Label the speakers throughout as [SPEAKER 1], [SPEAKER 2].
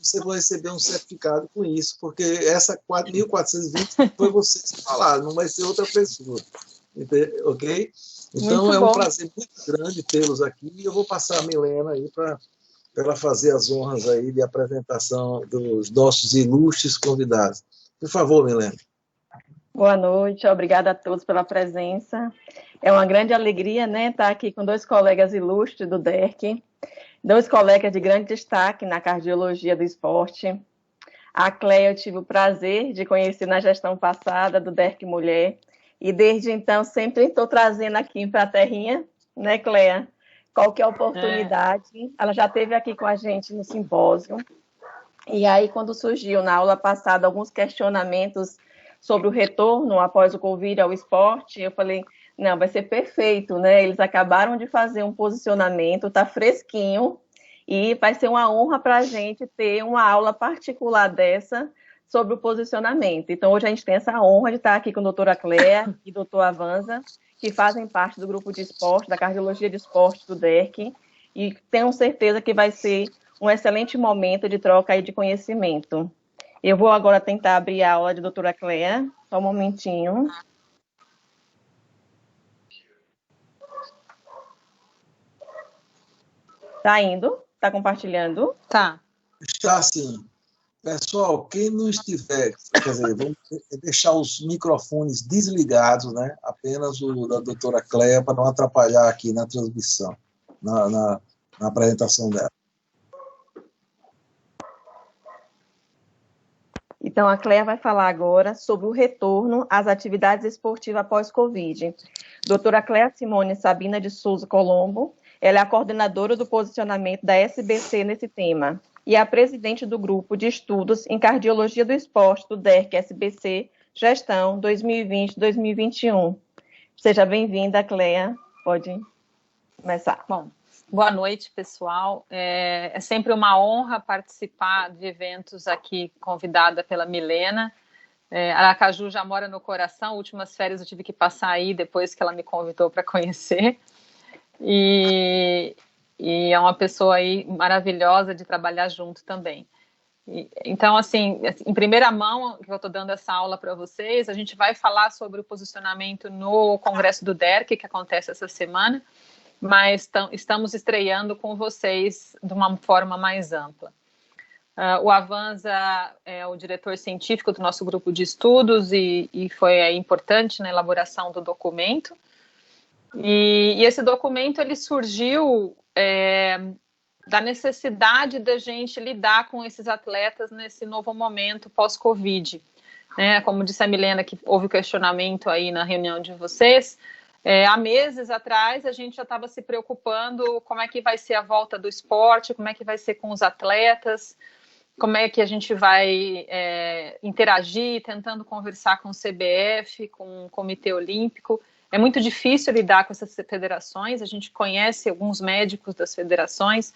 [SPEAKER 1] você vai receber um certificado com isso, porque essa 4.420 foi você que falaram, não vai ser outra pessoa. Ok? Então,
[SPEAKER 2] Muito
[SPEAKER 1] é um
[SPEAKER 2] bom.
[SPEAKER 1] prazer muito grande tê-los aqui, e eu vou passar a Milena aí para ela fazer as honras aí de apresentação dos nossos ilustres convidados. Por favor, Milena.
[SPEAKER 2] Boa noite, obrigada a todos pela presença. É uma grande alegria, né, estar aqui com dois colegas ilustres do DERC, dois colegas de grande destaque na cardiologia do esporte. A Cléia eu tive o prazer de conhecer na gestão passada do DERC Mulher, e desde então sempre estou trazendo aqui para a terrinha, né, Cléia? Qualquer oportunidade. Ela já esteve aqui com a gente no simpósio, e aí quando surgiu na aula passada alguns questionamentos sobre o retorno após o Covid ao esporte, eu falei, não, vai ser perfeito, né? Eles acabaram de fazer um posicionamento, está fresquinho, e vai ser uma honra para a gente ter uma aula particular dessa sobre o posicionamento. Então, hoje a gente tem essa honra de estar aqui com a doutora Cléia e doutor Avanza, que fazem parte do grupo de esporte, da cardiologia de esporte do DERC, e tenho certeza que vai ser um excelente momento de troca aí de conhecimento. Eu vou agora tentar abrir a aula de doutora Cléia, só um momentinho. Tá indo? Tá compartilhando?
[SPEAKER 3] Tá.
[SPEAKER 1] Está sim. Pessoal, quem não estiver, quer dizer, vamos deixar os microfones desligados, né? Apenas o da doutora Cléia, para não atrapalhar aqui na transmissão, na apresentação dela.
[SPEAKER 2] Então, a Cléia vai falar agora sobre o retorno às atividades esportivas após Covid. Doutora Cléia Simone Sabina de Souza Colombo, ela é a coordenadora do posicionamento da SBC nesse tema e é a presidente do grupo de estudos em cardiologia do esporte do DERC SBC, gestão 2020-2021. Seja bem-vinda, Cléia. Pode começar.
[SPEAKER 3] Bom, boa noite, pessoal. É sempre uma honra participar de eventos aqui, convidada pela Milena. Aracaju já mora no coração, últimas férias eu tive que passar aí depois que ela me convidou para conhecer. E é uma pessoa aí maravilhosa de trabalhar junto também. Então, assim, em primeira mão, que eu estou dando essa aula para vocês, a gente vai falar sobre o posicionamento no Congresso do DERC, que acontece essa semana, mas estamos estreando com vocês de uma forma mais ampla. O Avanza é o diretor científico do nosso grupo de estudos e foi importante na elaboração do documento. E esse documento ele surgiu da necessidade da gente lidar com esses atletas nesse novo momento pós-Covid. Né? Como disse a Milena, que houve questionamento aí na reunião de vocês, há meses atrás a gente já estava se preocupando como é que vai ser a volta do esporte, como é que vai ser com os atletas, como é que a gente vai interagir, tentando conversar com o CBF, com o Comitê Olímpico. É muito difícil lidar com essas federações, a gente conhece alguns médicos das federações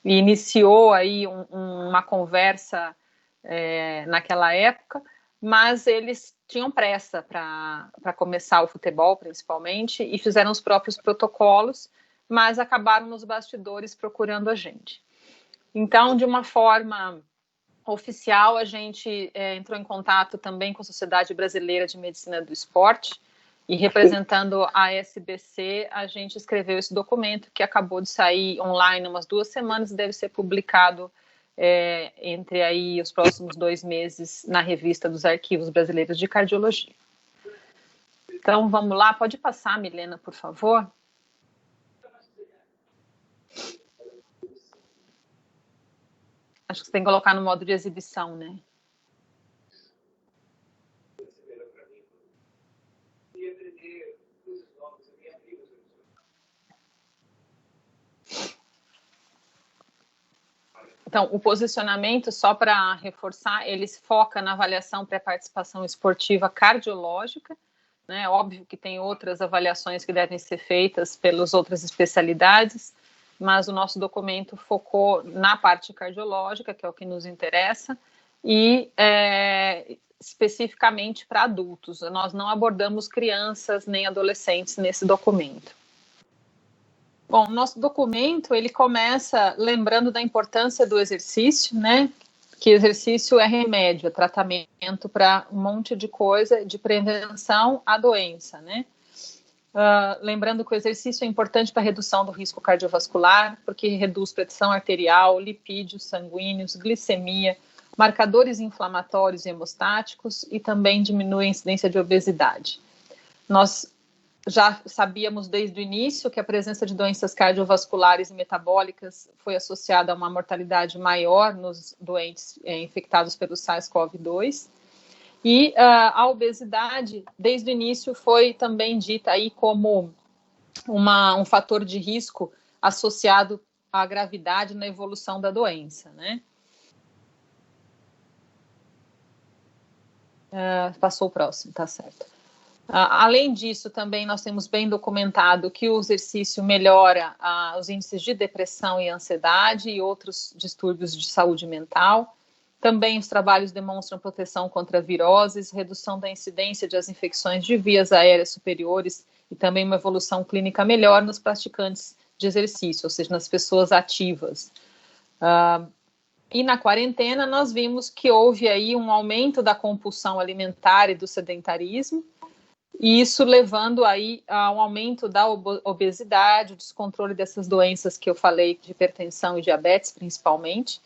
[SPEAKER 3] e iniciou aí uma conversa naquela época, mas eles tinham pressa para começar o futebol, principalmente, e fizeram os próprios protocolos, mas acabaram nos bastidores procurando a gente. Então, de uma forma oficial, a gente entrou em contato também com a Sociedade Brasileira de Medicina do Esporte, e representando a SBC, a gente escreveu esse documento que acabou de sair online umas 2 semanas e deve ser publicado entre aí os próximos 2 meses na revista dos Arquivos Brasileiros de Cardiologia. Então, vamos lá. Pode passar, Milena, por favor. Acho que você tem que colocar no modo de exibição, né? Então, o posicionamento, só para reforçar, ele foca na avaliação pré-participação esportiva cardiológica, né? Óbvio que tem outras avaliações que devem ser feitas pelas outras especialidades, mas o nosso documento focou na parte cardiológica, que é o que nos interessa, e especificamente para adultos. Nós não abordamos crianças nem adolescentes nesse documento. Bom, nosso documento, ele começa lembrando da importância do exercício, né? que exercício é remédio, é tratamento para um monte de coisa, de prevenção à doença, né? Lembrando que o exercício é importante para a redução do risco cardiovascular, porque reduz pressão arterial, lipídios sanguíneos, glicemia, marcadores inflamatórios e hemostáticos e também diminui a incidência de obesidade. Nós já sabíamos desde o início que a presença de doenças cardiovasculares e metabólicas foi associada a uma mortalidade maior nos doentes infectados pelo SARS-CoV-2. E a obesidade, desde o início, foi também dita aí como um fator de risco associado à gravidade na evolução da doença, né? Passou o próximo, tá certo. Além disso, também nós temos bem documentado que o exercício melhora os índices de depressão e ansiedade e outros distúrbios de saúde mental. Também os trabalhos demonstram proteção contra viroses, redução da incidência das infecções de vias aéreas superiores e também uma evolução clínica melhor nos praticantes de exercício, ou seja, nas pessoas ativas. E na quarentena nós vimos que houve aí um aumento da compulsão alimentar e do sedentarismo, e isso levando aí a um aumento da obesidade, o descontrole dessas doenças que eu falei, de hipertensão e diabetes principalmente,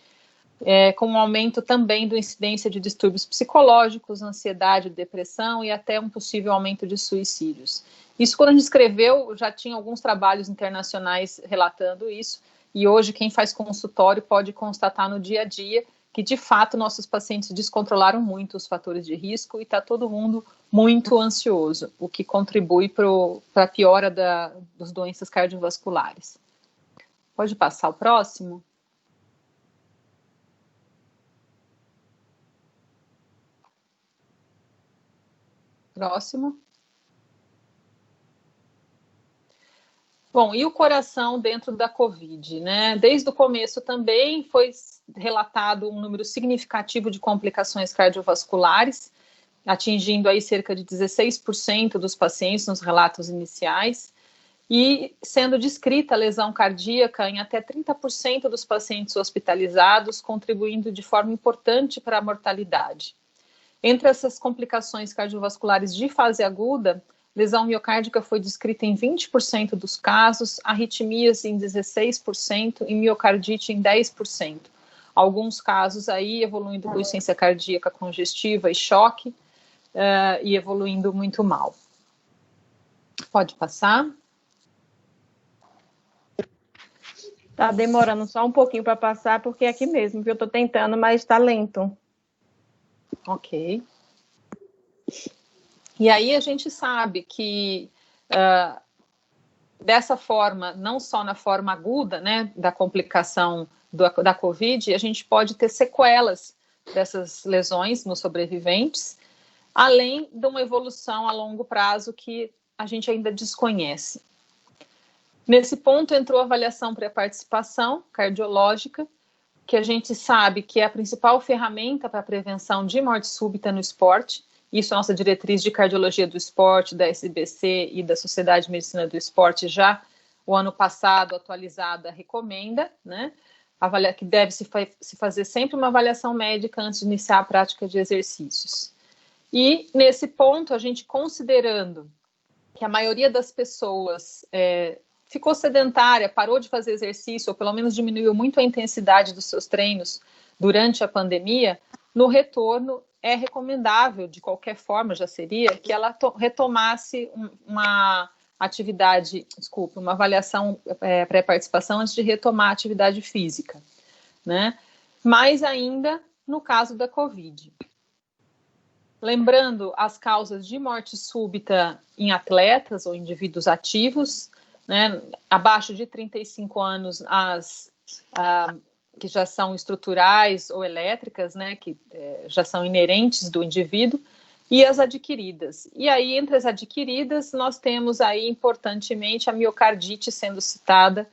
[SPEAKER 3] com um aumento também da incidência de distúrbios psicológicos, ansiedade, depressão e até um possível aumento de suicídios. Isso, quando a gente escreveu, já tinha alguns trabalhos internacionais relatando isso, e hoje quem faz consultório pode constatar no dia a dia que, de fato, nossos pacientes descontrolaram muito os fatores de risco e está todo mundo muito ansioso, o que contribui para a piora das doenças cardiovasculares. Pode passar o próximo? Próximo. Bom, e o coração dentro da COVID, né? Desde o começo também foi relatado um número significativo de complicações cardiovasculares, atingindo aí cerca de 16% dos pacientes nos relatos iniciais, e sendo descrita a lesão cardíaca em até 30% dos pacientes hospitalizados, contribuindo de forma importante para a mortalidade. Entre essas complicações cardiovasculares de fase aguda, lesão miocárdica foi descrita em 20% dos casos, arritmias em 16% e miocardite em 10%. Alguns casos aí evoluindo com insuficiência cardíaca congestiva e choque, e evoluindo muito mal. Pode passar.
[SPEAKER 2] Tá demorando só um pouquinho para passar, porque é aqui mesmo, viu? Eu tô tentando, mas está lento.
[SPEAKER 3] Ok. E aí a gente sabe que dessa forma, não só na forma aguda, né, da complicação da COVID, a gente pode ter sequelas dessas lesões nos sobreviventes, além de uma evolução a longo prazo que a gente ainda desconhece. Nesse ponto entrou a avaliação pré-participação cardiológica, que a gente sabe que é a principal ferramenta para a prevenção de morte súbita no esporte. Isso a nossa diretriz de cardiologia do esporte, da SBC e da Sociedade de Medicina do Esporte já o ano passado atualizada recomenda, né? Que deve se fazer sempre uma avaliação médica antes de iniciar a prática de exercícios. E nesse ponto, a gente considerando que a maioria das pessoas ficou sedentária, parou de fazer exercício, ou pelo menos diminuiu muito a intensidade dos seus treinos durante a pandemia, no retorno é recomendável, de qualquer forma já seria, que ela retomasse uma avaliação pré-participação antes de retomar a atividade física, né? Mais ainda no caso da COVID. Lembrando as causas de morte súbita em atletas ou indivíduos ativos, né, abaixo de 35 anos, que já são estruturais ou elétricas, né, que já são inerentes do indivíduo, e as adquiridas. E aí, entre as adquiridas, nós temos aí, importantemente, a miocardite sendo citada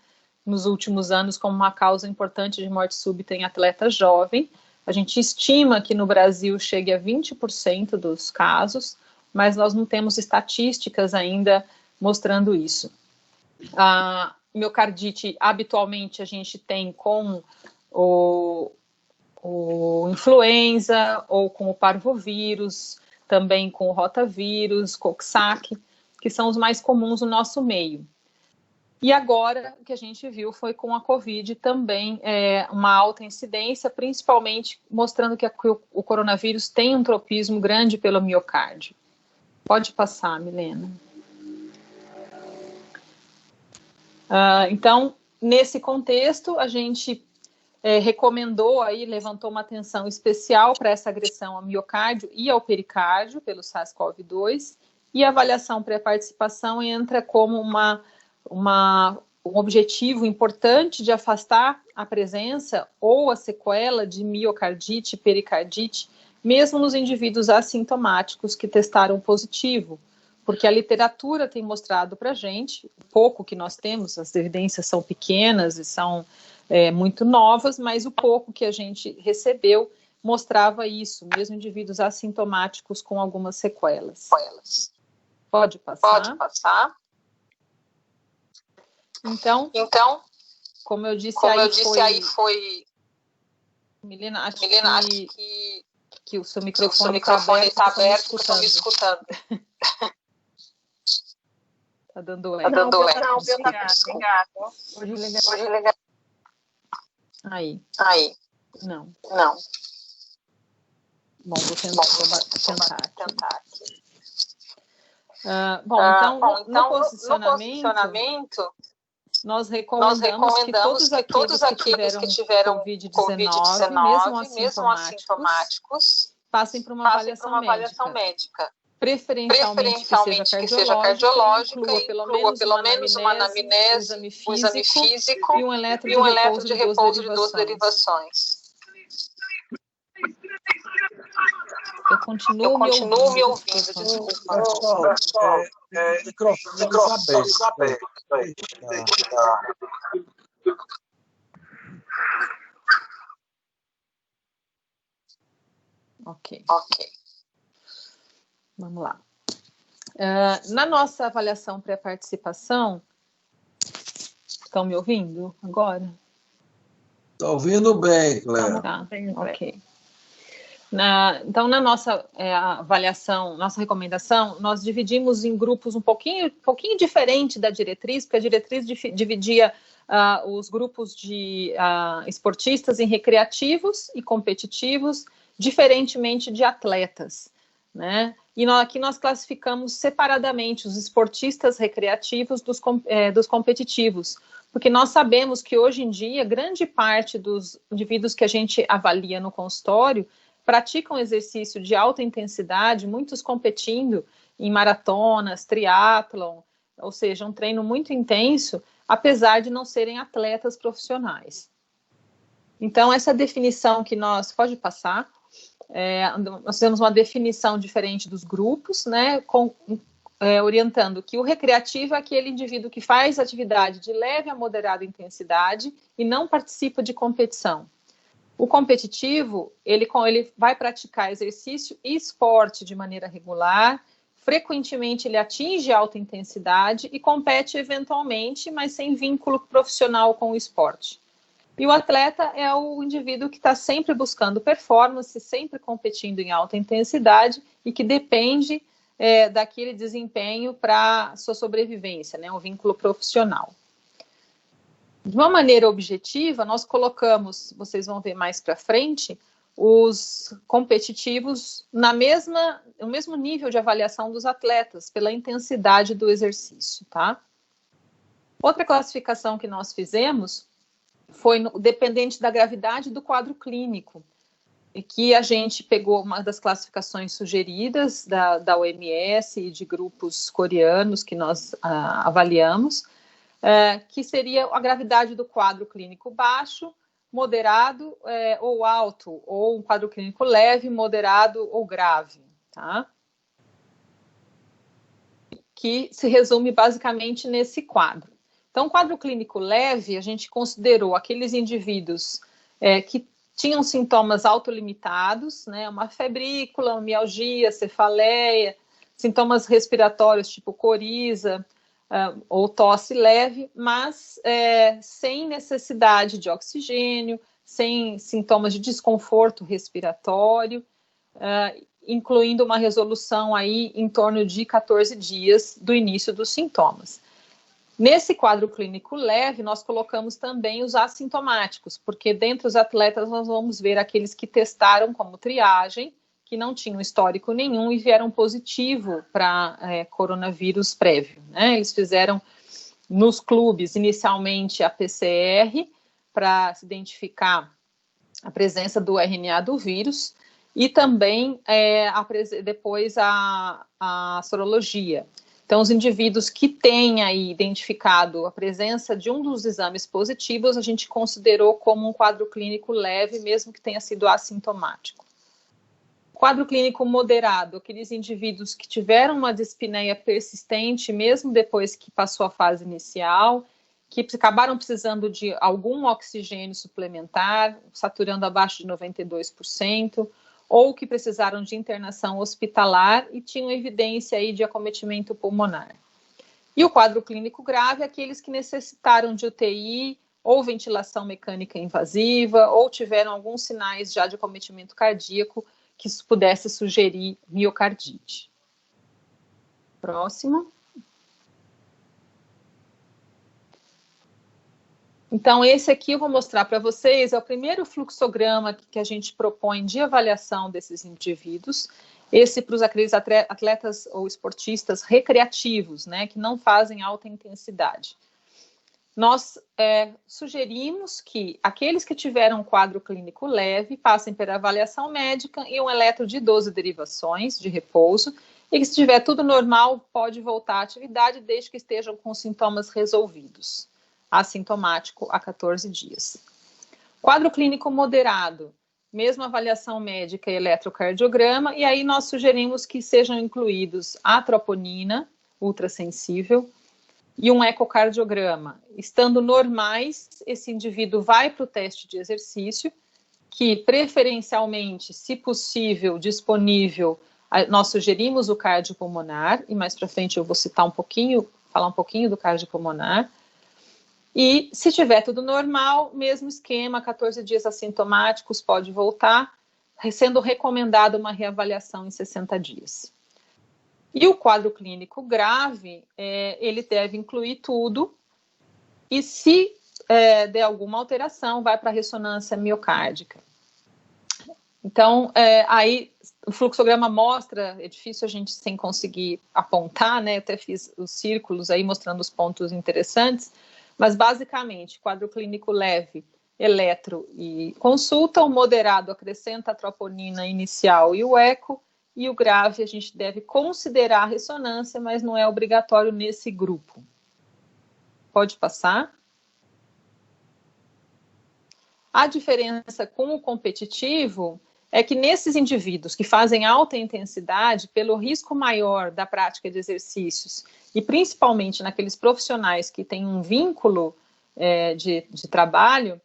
[SPEAKER 3] nos últimos anos como uma causa importante de morte súbita em atleta jovem. A gente estima que no Brasil chegue a 20% dos casos, mas nós não temos estatísticas ainda mostrando isso. A miocardite, habitualmente, a gente tem com o influenza, ou com o parvovírus, também com o rotavírus, Coxsackie, que são os mais comuns no nosso meio. E agora, o que a gente viu foi com a Covid também uma alta incidência, principalmente mostrando que o coronavírus tem um tropismo grande pelo miocárdio. Pode passar, Milena. Então, nesse contexto, a gente recomendou, aí, levantou uma atenção especial para essa agressão ao miocárdio e ao pericárdio pelo SARS-CoV-2, e a avaliação pré-participação entra como um objetivo importante de afastar a presença ou a sequela de miocardite, pericardite, mesmo nos indivíduos assintomáticos que testaram positivo, porque a literatura tem mostrado para a gente, o pouco que nós temos, as evidências são pequenas e são muito novas, mas o pouco que a gente recebeu mostrava isso, mesmo indivíduos assintomáticos com algumas sequelas. Pode passar?
[SPEAKER 4] Pode passar.
[SPEAKER 3] Então, como eu disse, aí foi... Milena, acho que o seu microfone está aberto,
[SPEAKER 4] porque estão me escutando.
[SPEAKER 3] Está dando
[SPEAKER 4] eco.
[SPEAKER 3] Não,
[SPEAKER 4] Obrigada.
[SPEAKER 3] Pode ligar. Aí. Não. Bom, vou tentar aqui. Então, no posicionamento, nós recomendamos que todos aqueles que tiveram Covid-19, mesmo assintomáticos, passem por uma avaliação médica. Preferencialmente que seja cardiológica, inclua pelo menos uma anamnese, um exame físico e um eletro de repouso de 2 derivações. Eu continuo me ouvindo, desculpa.
[SPEAKER 1] Microfones abertos.
[SPEAKER 3] Ok. Vamos lá. Na nossa avaliação pré-participação, estão me ouvindo agora?
[SPEAKER 1] Estou ouvindo bem, Cléo.
[SPEAKER 3] Tá, ok. Então, na nossa avaliação, nossa recomendação, nós dividimos em grupos um pouquinho diferente da diretriz, porque a diretriz dividia os grupos de esportistas em recreativos e competitivos, diferentemente de atletas, né? E aqui nós classificamos separadamente os esportistas recreativos dos competitivos, porque nós sabemos que hoje em dia, grande parte dos indivíduos que a gente avalia no consultório praticam exercício de alta intensidade, muitos competindo em maratonas, triatlon, ou seja, um treino muito intenso, apesar de não serem atletas profissionais. Então, essa definição que nós... Pode passar. Nós temos uma definição diferente dos grupos, né, orientando que o recreativo é aquele indivíduo que faz atividade de leve a moderada intensidade e não participa de competição. O competitivo, ele vai praticar exercício e esporte de maneira regular, frequentemente ele atinge alta intensidade e compete eventualmente, mas sem vínculo profissional com o esporte. E o atleta é o indivíduo que está sempre buscando performance, sempre competindo em alta intensidade e que depende daquele desempenho para sua sobrevivência, né, um vínculo profissional. De uma maneira objetiva, nós colocamos, vocês vão ver mais para frente, os competitivos no mesmo nível de avaliação dos atletas, pela intensidade do exercício, tá? Outra classificação que nós fizemos foi dependente da gravidade do quadro clínico, e que a gente pegou uma das classificações sugeridas da OMS e de grupos coreanos que nós avaliamos, que seria a gravidade do quadro clínico baixo, moderado ou alto, ou um quadro clínico leve, moderado ou grave, tá? Que se resume basicamente nesse quadro. Então, quadro clínico leve, a gente considerou aqueles indivíduos que tinham sintomas autolimitados, né, uma febrícula, mialgia, cefaleia, sintomas respiratórios tipo coriza, ou tosse leve, mas sem necessidade de oxigênio, sem sintomas de desconforto respiratório, incluindo uma resolução aí em torno de 14 dias do início dos sintomas. Nesse quadro clínico leve, nós colocamos também os assintomáticos, porque dentre os atletas nós vamos ver aqueles que testaram como triagem, que não tinham histórico nenhum e vieram positivo para coronavírus prévio, né? Eles fizeram nos clubes, inicialmente, a PCR, para se identificar a presença do RNA do vírus, e também depois a sorologia. Então, os indivíduos que têm aí identificado a presença de um dos exames positivos, a gente considerou como um quadro clínico leve, mesmo que tenha sido assintomático. Quadro clínico moderado, aqueles indivíduos que tiveram uma dispneia persistente, mesmo depois que passou a fase inicial, que acabaram precisando de algum oxigênio suplementar, saturando abaixo de 92%, ou que precisaram de internação hospitalar e tinham evidência aí de acometimento pulmonar. E o quadro clínico grave, aqueles que necessitaram de UTI, ou ventilação mecânica invasiva, ou tiveram alguns sinais já de acometimento cardíaco, que isso pudesse sugerir miocardite. Próximo. Então, esse aqui eu vou mostrar para vocês, é o primeiro fluxograma que a gente propõe de avaliação desses indivíduos, esse para aqueles atletas ou esportistas recreativos, né, que não fazem alta intensidade. Nós sugerimos que aqueles que tiveram um quadro clínico leve passem pela avaliação médica e um eletro de 12 derivações de repouso, e que se tiver tudo normal, pode voltar à atividade desde que estejam com sintomas resolvidos. Assintomático a 14 dias. Quadro clínico moderado, mesma avaliação médica e eletrocardiograma, e aí nós sugerimos que sejam incluídos a troponina, ultrassensível, e um ecocardiograma. Estando normais, esse indivíduo vai para o teste de exercício, que preferencialmente, se possível, disponível, nós sugerimos o cardiopulmonar, e mais para frente eu vou citar falar um pouquinho do cardiopulmonar. E se tiver tudo normal, mesmo esquema, 14 dias assintomáticos, pode voltar, sendo recomendada uma reavaliação em 60 dias. E o quadro clínico grave, ele deve incluir tudo, e se der alguma alteração, vai para a ressonância miocárdica. Então, aí o fluxograma mostra, é difícil a gente sem conseguir apontar, né? Eu até fiz os círculos aí mostrando os pontos interessantes, mas basicamente, quadro clínico leve, eletro e consulta, o moderado acrescenta a troponina inicial e o eco, e o grave a gente deve considerar a ressonância, mas não é obrigatório nesse grupo. Pode passar. A diferença com o competitivo é que nesses indivíduos que fazem alta intensidade, pelo risco maior da prática de exercícios, e principalmente naqueles profissionais que têm um vínculo de trabalho,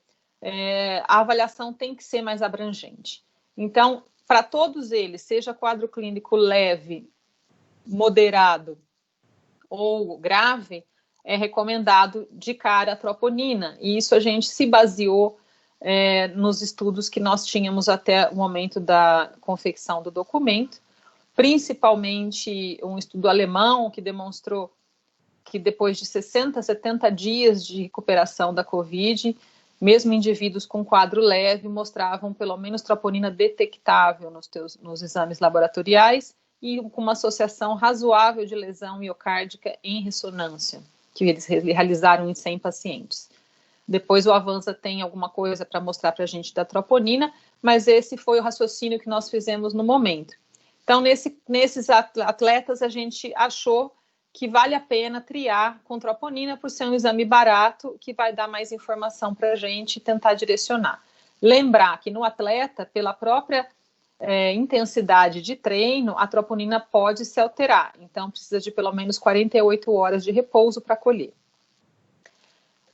[SPEAKER 3] a avaliação tem que ser mais abrangente. Então, para todos eles, seja quadro clínico leve, moderado ou grave, é recomendado de cara a troponina, e isso a gente se baseou nos estudos que nós tínhamos até o momento da confecção do documento, principalmente um estudo alemão que demonstrou que depois de 60, 70 dias de recuperação da Covid, mesmo indivíduos com quadro leve mostravam pelo menos troponina detectável nos exames laboratoriais e com uma associação razoável de lesão miocárdica em ressonância, que eles realizaram em 100 pacientes. Depois o Avanza tem alguma coisa para mostrar para a gente da troponina, mas esse foi o raciocínio que nós fizemos no momento. Então, nesses atletas, a gente achou que vale a pena triar com troponina por ser um exame barato, que vai dar mais informação para a gente e tentar direcionar. Lembrar que no atleta, pela própria intensidade de treino, a troponina pode se alterar. Então, precisa de pelo menos 48 horas de repouso para colher.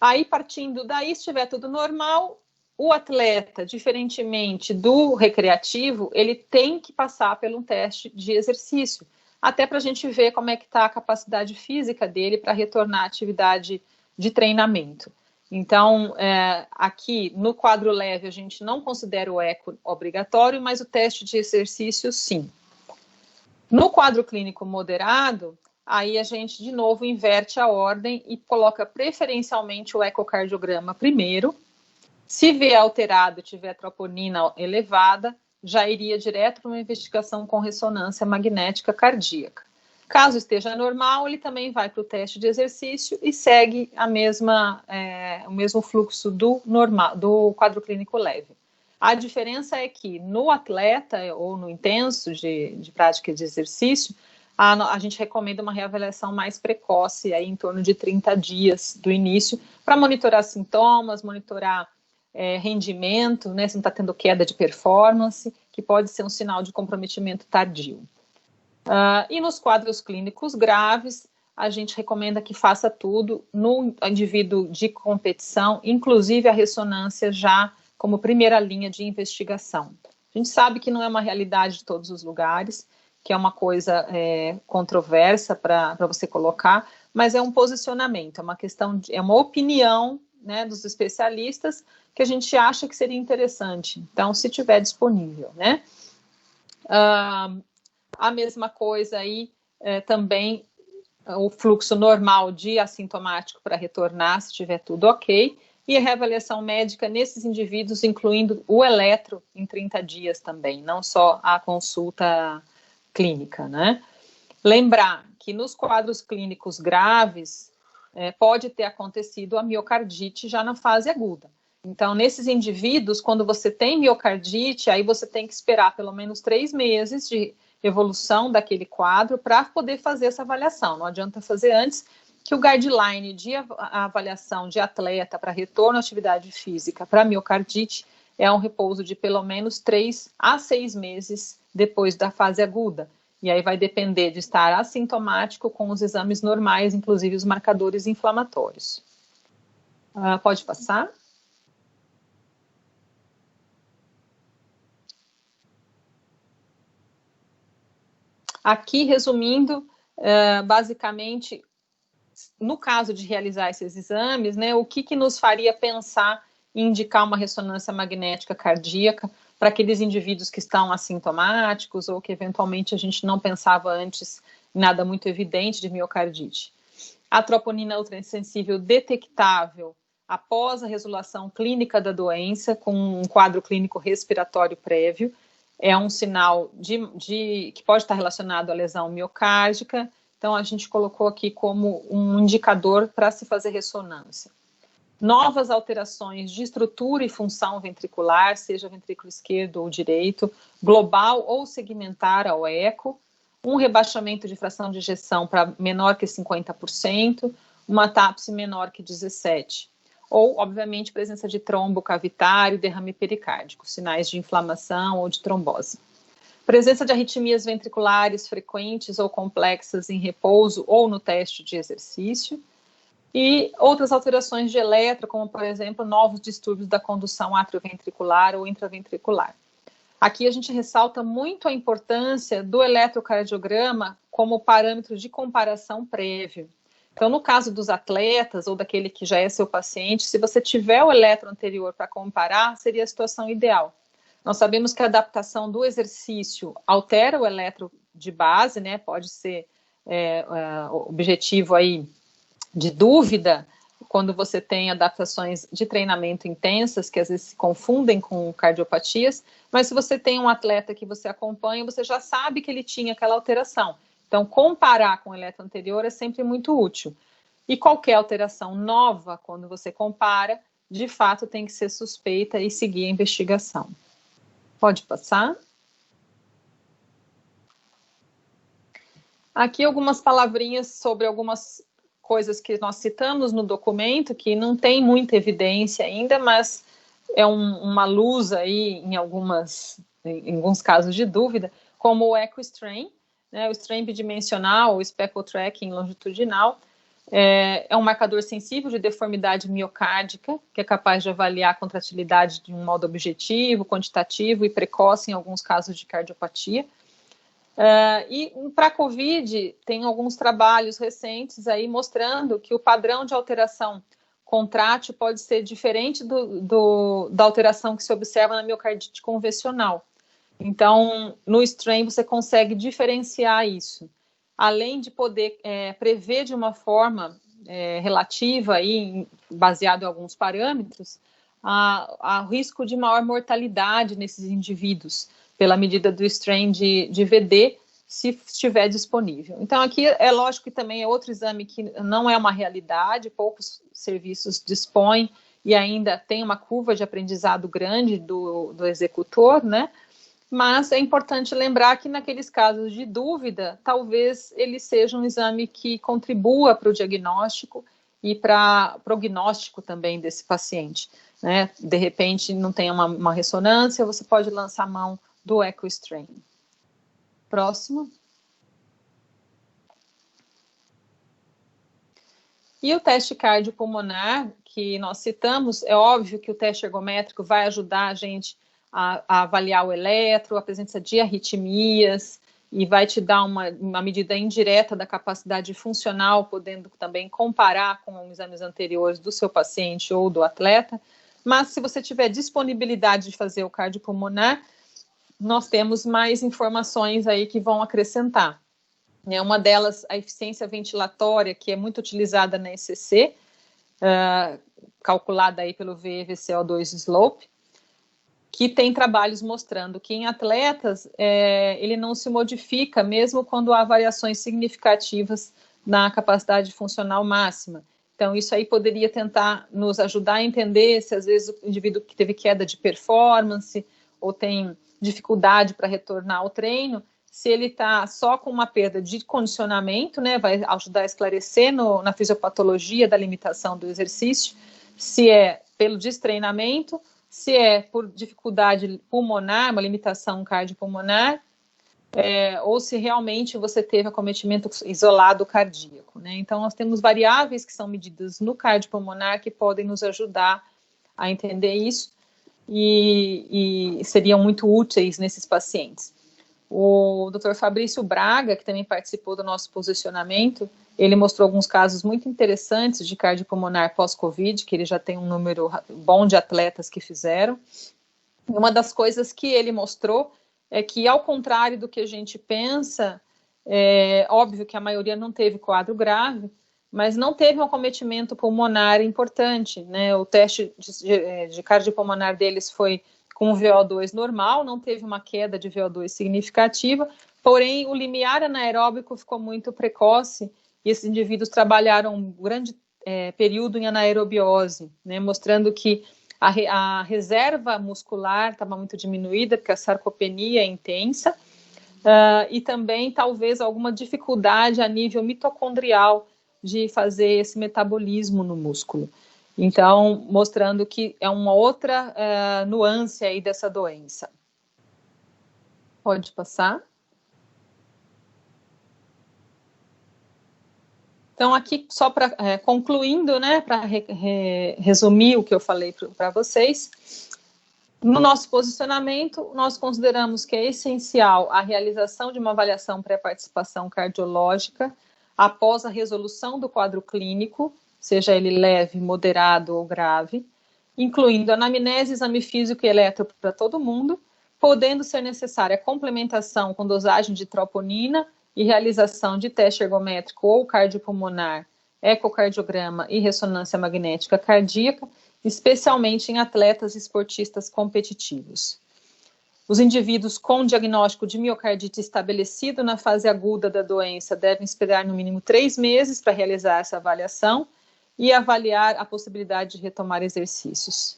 [SPEAKER 3] Aí, partindo daí, se estiver tudo normal, o atleta, diferentemente do recreativo, ele tem que passar por um teste de exercício, até para a gente ver como é que está a capacidade física dele para retornar à atividade de treinamento. Então, aqui no quadro leve a gente não considera o eco obrigatório, mas o teste de exercício sim. No quadro clínico moderado, aí a gente de novo inverte a ordem e coloca preferencialmente o ecocardiograma primeiro. Se vier alterado, tiver troponina elevada, já iria direto para uma investigação com ressonância magnética cardíaca. Caso esteja normal, ele também vai para o teste de exercício e segue o mesmo fluxo do quadro clínico leve. A diferença é que no atleta ou no intenso de prática de exercício, a gente recomenda uma reavaliação mais precoce, aí em torno de 30 dias do início, para monitorar sintomas, monitorar rendimento, né, se não está tendo queda de performance, que pode ser um sinal de comprometimento tardio. E nos quadros clínicos graves, a gente recomenda que faça tudo no indivíduo de competição, inclusive a ressonância já como primeira linha de investigação. A gente sabe que não é uma realidade de todos os lugares, que é uma coisa controversa para você colocar, mas é um posicionamento, é uma questão, é uma opinião, né, dos especialistas que a gente acha que seria interessante. Então, se tiver disponível, né? A mesma coisa aí, também o fluxo normal de assintomático para retornar, se tiver tudo ok, e a reavaliação médica nesses indivíduos, incluindo o eletro em 30 dias também, não só a consulta clínica, né? Lembrar que nos quadros clínicos graves, pode ter acontecido a miocardite já na fase aguda. Então, nesses indivíduos, quando você tem miocardite, aí você tem que esperar pelo menos 3 meses de evolução daquele quadro para poder fazer essa avaliação. Não adianta fazer antes, que o guideline de avaliação de atleta para retorno à atividade física para miocardite é um repouso de pelo menos 3 a 6 meses depois da fase aguda. E aí vai depender de estar assintomático com os exames normais, inclusive os marcadores inflamatórios. Pode passar? Aqui, resumindo, basicamente, no caso de realizar esses exames, né, o que nos faria pensar em indicar uma ressonância magnética cardíaca para aqueles indivíduos que estão assintomáticos ou que eventualmente a gente não pensava antes nada muito evidente de miocardite. A troponina ultrassensível detectável após a resolução clínica da doença com um quadro clínico respiratório prévio, é um sinal que pode estar relacionado à lesão miocárdica, então a gente colocou aqui como um indicador para se fazer ressonância. Novas alterações de estrutura e função ventricular, seja ventrículo esquerdo ou direito, global ou segmentar ao eco, um rebaixamento de fração de ejeção para menor que 50%, uma TAPSE menor que 17%. Ou, obviamente, presença de trombo cavitário, derrame pericárdico, sinais de inflamação ou de trombose. Presença de arritmias ventriculares frequentes ou complexas em repouso ou no teste de exercício. E outras alterações de eletro, como, por exemplo, novos distúrbios da condução atrioventricular ou intraventricular. Aqui a gente ressalta muito a importância do eletrocardiograma como parâmetro de comparação prévio. Então, no caso dos atletas ou daquele que já é seu paciente, se você tiver o eletro anterior para comparar, seria a situação ideal. Nós sabemos que a adaptação do exercício altera o eletro de base, né? Pode ser objetivo aí de dúvida quando você tem adaptações de treinamento intensas, que às vezes se confundem com cardiopatias, mas se você tem um atleta que você acompanha, você já sabe que ele tinha aquela alteração. Então, comparar com o eletro anterior é sempre muito útil. E qualquer alteração nova, quando você compara, de fato tem que ser suspeita e seguir a investigação. Pode passar. Aqui algumas palavrinhas sobre algumas coisas que nós citamos no documento, que não tem muita evidência ainda, mas é uma luz aí em alguns casos de dúvida, como o EcoStrain, né, o strain bidimensional, o speckle tracking longitudinal, é um marcador sensível de deformidade miocárdica, que é capaz de avaliar a contratilidade de um modo objetivo, quantitativo e precoce em alguns casos de cardiopatia. E para a COVID, tem alguns trabalhos recentes aí mostrando que o padrão de alteração contrátil pode ser diferente da alteração que se observa na miocardite convencional. Então, no strain você consegue diferenciar isso, além de poder prever de uma forma relativa, aí, baseado em alguns parâmetros, a risco de maior mortalidade nesses indivíduos, pela medida do strain de VD, se estiver disponível. Então, aqui é lógico que também é outro exame que não é uma realidade, poucos serviços dispõem e ainda tem uma curva de aprendizado grande do executor, né? Mas é importante lembrar que naqueles casos de dúvida, talvez ele seja um exame que contribua para o diagnóstico e para o prognóstico também desse paciente, né? De repente não tem uma ressonância, você pode lançar mão do EchoStrain. Próximo. E o teste cardiopulmonar que nós citamos, é óbvio que o teste ergométrico vai ajudar a gente a avaliar o eletro, a presença de arritmias, e vai te dar uma medida indireta da capacidade funcional, podendo também comparar com exames anteriores do seu paciente ou do atleta. Mas se você tiver disponibilidade de fazer o cardiopulmonar, nós temos mais informações aí que vão acrescentar. Uma delas, a eficiência ventilatória, que é muito utilizada na ECC, calculada aí pelo VVCO2 Slope, que tem trabalhos mostrando que em atletas ele não se modifica, mesmo quando há variações significativas na capacidade funcional máxima. Então, isso aí poderia tentar nos ajudar a entender se, às vezes, o indivíduo que teve queda de performance ou tem dificuldade para retornar ao treino, se ele está só com uma perda de condicionamento, né, vai ajudar a esclarecer na fisiopatologia da limitação do exercício, se é pelo destreinamento, se é por dificuldade pulmonar, uma limitação cardiopulmonar, ou se realmente você teve acometimento isolado cardíaco, né? Então, nós temos variáveis que são medidas no cardiopulmonar que podem nos ajudar a entender isso e seriam muito úteis nesses pacientes. O Dr. Fabrício Braga, que também participou do nosso posicionamento, ele mostrou alguns casos muito interessantes de cardiopulmonar pós-Covid, que ele já tem um número bom de atletas que fizeram. Uma das coisas que ele mostrou é que, ao contrário do que a gente pensa, é óbvio que a maioria não teve quadro grave, mas não teve um acometimento pulmonar importante, né? O teste de cardiopulmonar deles foi com o VO2 normal, não teve uma queda de VO2 significativa, porém o limiar anaeróbico ficou muito precoce e esses indivíduos trabalharam um grande período em anaerobiose, né, mostrando que a reserva muscular estava muito diminuída, porque a sarcopenia é intensa, e também talvez alguma dificuldade a nível mitocondrial de fazer esse metabolismo no músculo. Então, mostrando que é uma outra nuance aí dessa doença. Pode passar. Então, aqui, só para concluindo, né, para resumir o que eu falei para vocês, no nosso posicionamento, nós consideramos que é essencial a realização de uma avaliação pré-participação cardiológica após a resolução do quadro clínico, seja ele leve, moderado ou grave, incluindo anamnese, exame físico e eletro para todo mundo, podendo ser necessária a complementação com dosagem de troponina e realização de teste ergométrico ou cardiopulmonar, ecocardiograma e ressonância magnética cardíaca, especialmente em atletas e esportistas competitivos. Os indivíduos com diagnóstico de miocardite estabelecido na fase aguda da doença devem esperar no mínimo 3 meses para realizar essa avaliação e avaliar a possibilidade de retomar exercícios.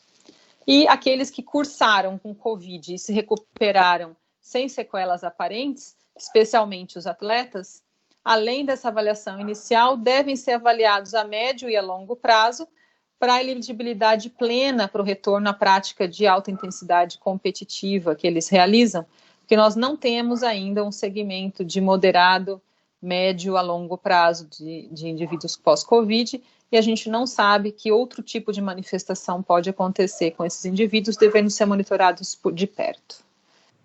[SPEAKER 3] E aqueles que cursaram com Covid e se recuperaram sem sequelas aparentes, especialmente os atletas, além dessa avaliação inicial, devem ser avaliados a médio e a longo prazo para a elegibilidade plena para o retorno à prática de alta intensidade competitiva que eles realizam, porque nós não temos ainda um segmento de moderado, médio a longo prazo de indivíduos pós-Covid, e a gente não sabe que outro tipo de manifestação pode acontecer com esses indivíduos, devendo ser monitorados de perto.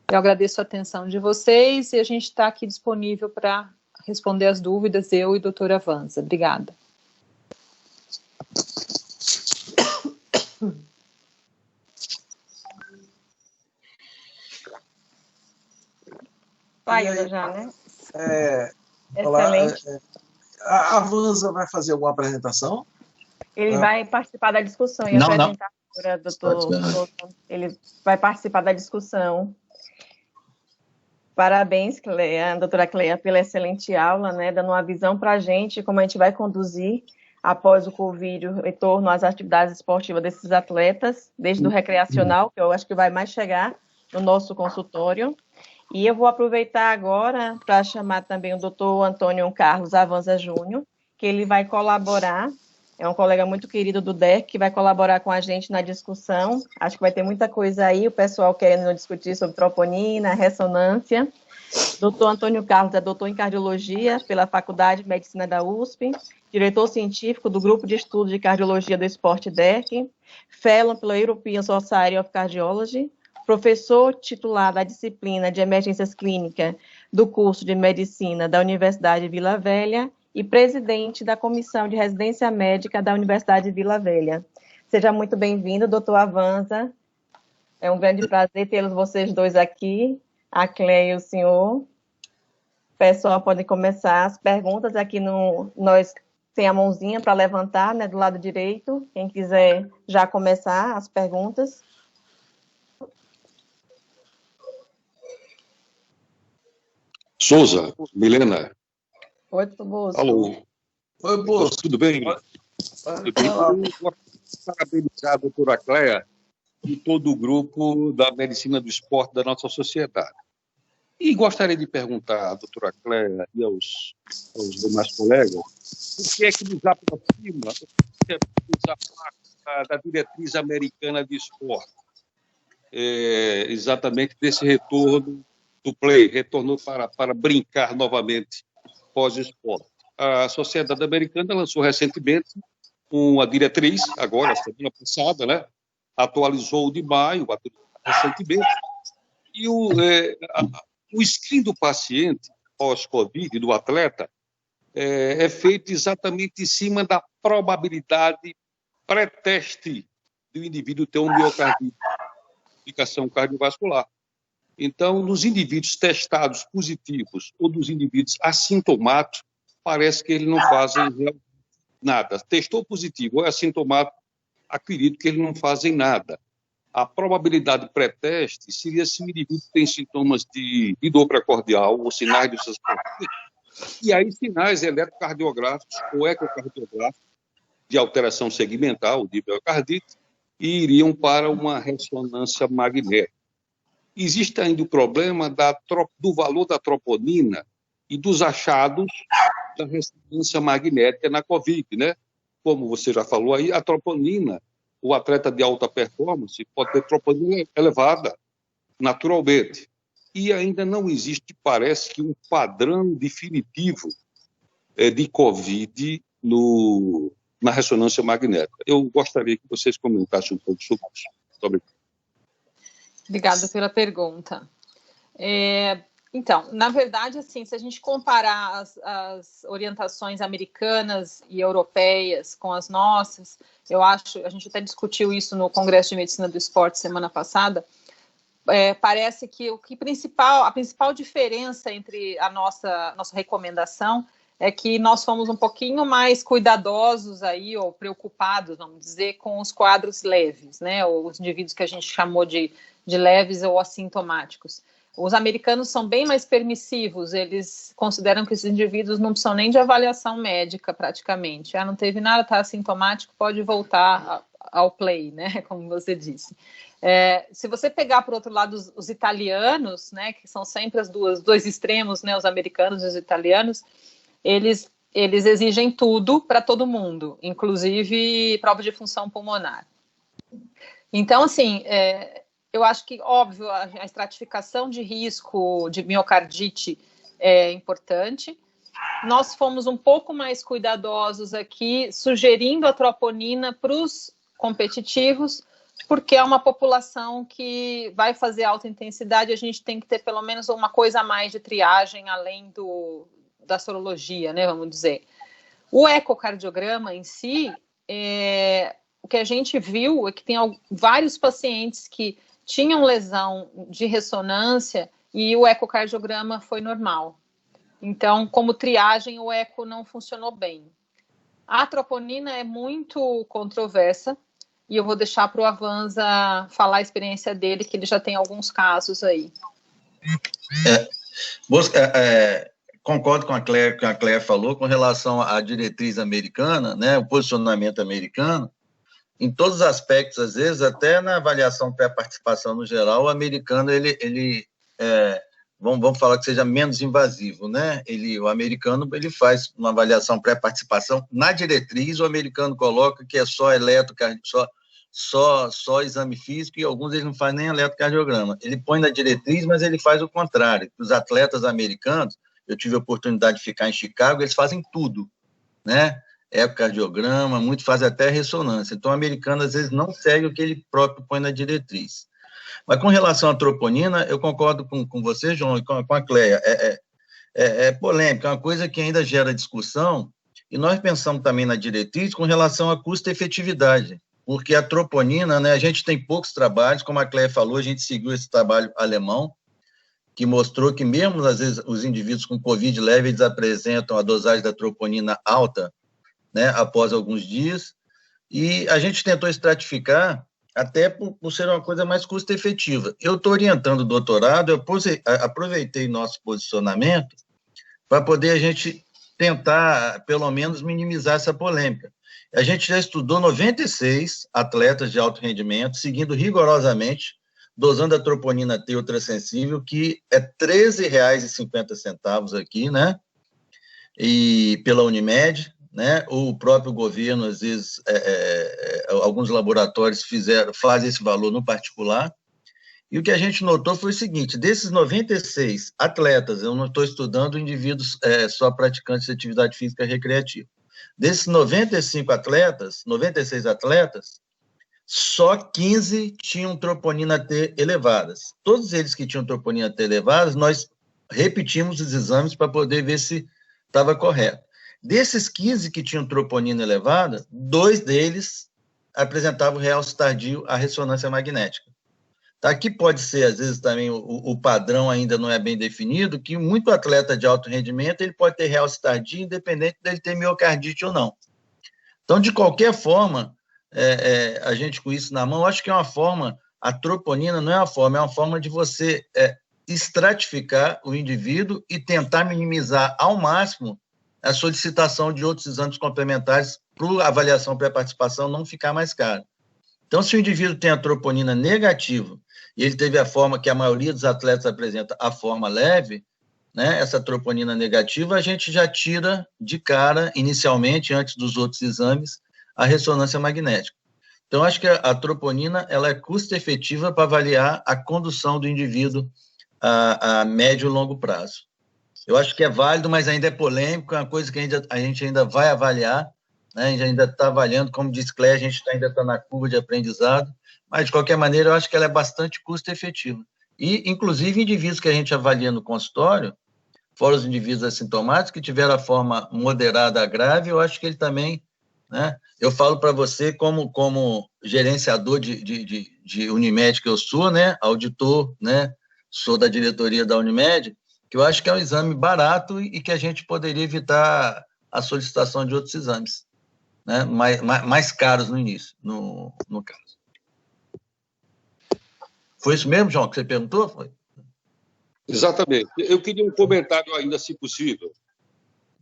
[SPEAKER 3] Eu agradeço a atenção de vocês e a gente está aqui disponível para responder as dúvidas, eu e a doutora Vanza. Obrigada.
[SPEAKER 2] Saiu já, né?
[SPEAKER 1] Olá,
[SPEAKER 2] Excelente.
[SPEAKER 1] a Vanza vai fazer alguma apresentação?
[SPEAKER 2] Ele vai participar da discussão e apresentar agora, doutor. Ele vai participar da discussão. Parabéns, doutora Cleia, pela excelente aula, né, dando uma visão para a gente como a gente vai conduzir após o Covid o retorno às atividades esportivas desses atletas, desde o recreacional, que eu acho que vai mais chegar no nosso consultório. E eu vou aproveitar agora para chamar também o doutor Antônio Carlos Avanza Júnior, que ele vai colaborar, é um colega muito querido do DERC, que vai colaborar com a gente na discussão. Acho que vai ter muita coisa aí, o pessoal querendo discutir sobre troponina, ressonância. Doutor Antônio Carlos é doutor em cardiologia pela Faculdade de Medicina da USP, diretor científico do Grupo de Estudos de Cardiologia do Esporte DERC, fellow pela European Society of Cardiology, professor titular da disciplina de emergências clínicas do curso de medicina da Universidade de Vila Velha e presidente da Comissão de Residência Médica da Universidade de Vila Velha. Seja muito bem-vindo, doutor Avanza. É um grande prazer tê-los vocês dois aqui, a Cleia e o senhor. O pessoal pode começar as perguntas aqui nós tem a mãozinha para levantar, né, do lado direito. Quem quiser já começar as perguntas.
[SPEAKER 5] Souza, Milena.
[SPEAKER 2] Oi, Bosco.
[SPEAKER 5] Alô.
[SPEAKER 1] Oi, Bosco.
[SPEAKER 5] Tudo bem? Eu vou parabenizar a doutora Cleia e todo o grupo da medicina do esporte da nossa sociedade. E gostaria de perguntar à doutora Cleia e aos demais colegas o que é que nos aproxima da diretriz americana de esporte, exatamente desse retorno do play, retornou para brincar novamente pós-esporte. A Sociedade Americana lançou recentemente uma diretriz, agora, semana passada, né? Atualizou de maio, recentemente, e o screen do paciente pós-Covid, do atleta, é feito exatamente em cima da probabilidade pré-teste do indivíduo ter um miocardite, complicação cardiovascular. Então, nos indivíduos testados positivos ou dos indivíduos assintomáticos, parece que eles não fazem nada. Testou positivo ou é assintomático, acredito que eles não fazem nada. A probabilidade pré-teste seria se o indivíduo tem sintomas de dor precordial ou sinais de e aí sinais eletrocardiográficos ou ecocardiográficos de alteração segmental de miocardite e iriam para uma ressonância magnética. Existe ainda o problema do valor da troponina e dos achados da ressonância magnética na COVID, né? Como você já falou aí, a troponina, o atleta de alta performance pode ter troponina elevada naturalmente. E ainda não existe, parece que, um padrão definitivo de COVID na ressonância magnética. Eu gostaria que vocês comentassem um pouco sobre isso. Muito obrigado.
[SPEAKER 3] Obrigada pela pergunta. Então, na verdade, assim, se a gente comparar as orientações americanas e europeias com as nossas, eu acho, a gente até discutiu isso no Congresso de Medicina do Esporte semana passada, parece que a principal diferença entre a nossa recomendação é que nós fomos um pouquinho mais cuidadosos aí, ou preocupados, vamos dizer, com os quadros leves, né, ou os indivíduos que a gente chamou de leves ou assintomáticos. Os americanos são bem mais permissivos, eles consideram que esses indivíduos não precisam nem de avaliação médica, praticamente. Não teve nada, está assintomático, pode voltar ao play, né, como você disse. Se você pegar, por outro lado, os italianos, né, que são sempre os dois extremos, né, os americanos e os italianos, eles exigem tudo para todo mundo, inclusive prova de função pulmonar. Então, assim, eu acho que, óbvio, a estratificação de risco de miocardite é importante. Nós fomos um pouco mais cuidadosos aqui, sugerindo a troponina para os competitivos, porque é uma população que vai fazer alta intensidade, a gente tem que ter pelo menos uma coisa a mais de triagem, além da sorologia, né, vamos dizer. O ecocardiograma em si, o que a gente viu é que tem vários pacientes que tinham lesão de ressonância e o ecocardiograma foi normal. Então, como triagem, o eco não funcionou bem. A troponina é muito controversa, e eu vou deixar para o Avanza falar a experiência dele, que ele já tem alguns casos aí.
[SPEAKER 6] Concordo com a Claire falou com relação à diretriz americana, né, o posicionamento americano, em todos os aspectos, às vezes, até na avaliação pré-participação no geral, o americano, vamos falar que seja menos invasivo, né? O americano, ele faz uma avaliação pré-participação. Na diretriz, o americano coloca que é só só exame físico, e alguns eles não fazem nem eletrocardiograma. Ele põe na diretriz, mas ele faz o contrário. Os atletas americanos, eu tive a oportunidade de ficar em Chicago, eles fazem tudo, né? Ecocardiograma, muitos fazem até ressonância. Então, o americano, às vezes, não segue o que ele próprio põe na diretriz. Mas, com relação à troponina, eu concordo com você, João, e com a Cleia. É polêmica, é uma coisa que ainda gera discussão, e nós pensamos também na diretriz com relação a custo-efetividade, porque a troponina, né, a gente tem poucos trabalhos, como a Cleia falou, a gente seguiu esse trabalho alemão, que mostrou que mesmo, às vezes, os indivíduos com COVID leve, eles apresentam a dosagem da troponina alta, né, após alguns dias, e a gente tentou estratificar, até por ser uma coisa mais custo-efetiva. Eu estou orientando o doutorado, eu aproveitei nosso posicionamento para poder a gente tentar, pelo menos, minimizar essa polêmica. A gente já estudou 96 atletas de alto rendimento, seguindo rigorosamente, dosando a troponina T ultrassensível, que é R$ 13,50 aqui, né? E pela Unimed, né? O próprio governo, às vezes, alguns laboratórios fazem esse valor no particular. E o que a gente notou foi o seguinte: desses 96 atletas, eu não estou estudando indivíduos só praticantes de atividade física recreativa, desses 96 atletas, só 15 tinham troponina T elevadas. Todos eles que tinham troponina T elevadas, nós repetimos os exames para poder ver se estava correto. Desses 15 que tinham troponina elevada, 2 deles apresentavam realce tardio à ressonância magnética. Tá? Aqui pode ser, às vezes, também o padrão ainda não é bem definido, que muito atleta de alto rendimento ele pode ter realce tardio, independente dele ter miocardite ou não. Então, de qualquer forma, a gente com isso na mão, acho que é uma forma, a troponina não é uma forma de você estratificar o indivíduo e tentar minimizar ao máximo a solicitação de outros exames complementares para a avaliação pré-participação não ficar mais cara. Então, se o indivíduo tem a troponina negativa e ele teve a forma que a maioria dos atletas apresenta, a forma leve, né, essa troponina negativa, a gente já tira de cara, inicialmente, antes dos outros exames, a ressonância magnética. Então, acho que a troponina ela é custo-efetiva para avaliar a condução do indivíduo a médio e longo prazo. Eu acho que é válido, mas ainda é polêmico, é uma coisa que a gente ainda vai avaliar, né? A gente ainda está avaliando, como disse Cléia, a gente ainda está na curva de aprendizado, mas, de qualquer maneira, eu acho que ela é bastante custo-efetiva. E, inclusive, indivíduos que a gente avalia no consultório, fora os indivíduos assintomáticos, que tiveram a forma moderada a grave, eu acho que ele também, né? Eu falo para você, como gerenciador de Unimed que eu sou, né? Auditor, né? Sou da diretoria da Unimed, que eu acho que é um exame barato e que a gente poderia evitar a solicitação de outros exames, né, mais caros no início, no caso. Foi isso mesmo, João, que você perguntou? Foi?
[SPEAKER 5] Exatamente. Eu queria um comentário ainda, se possível.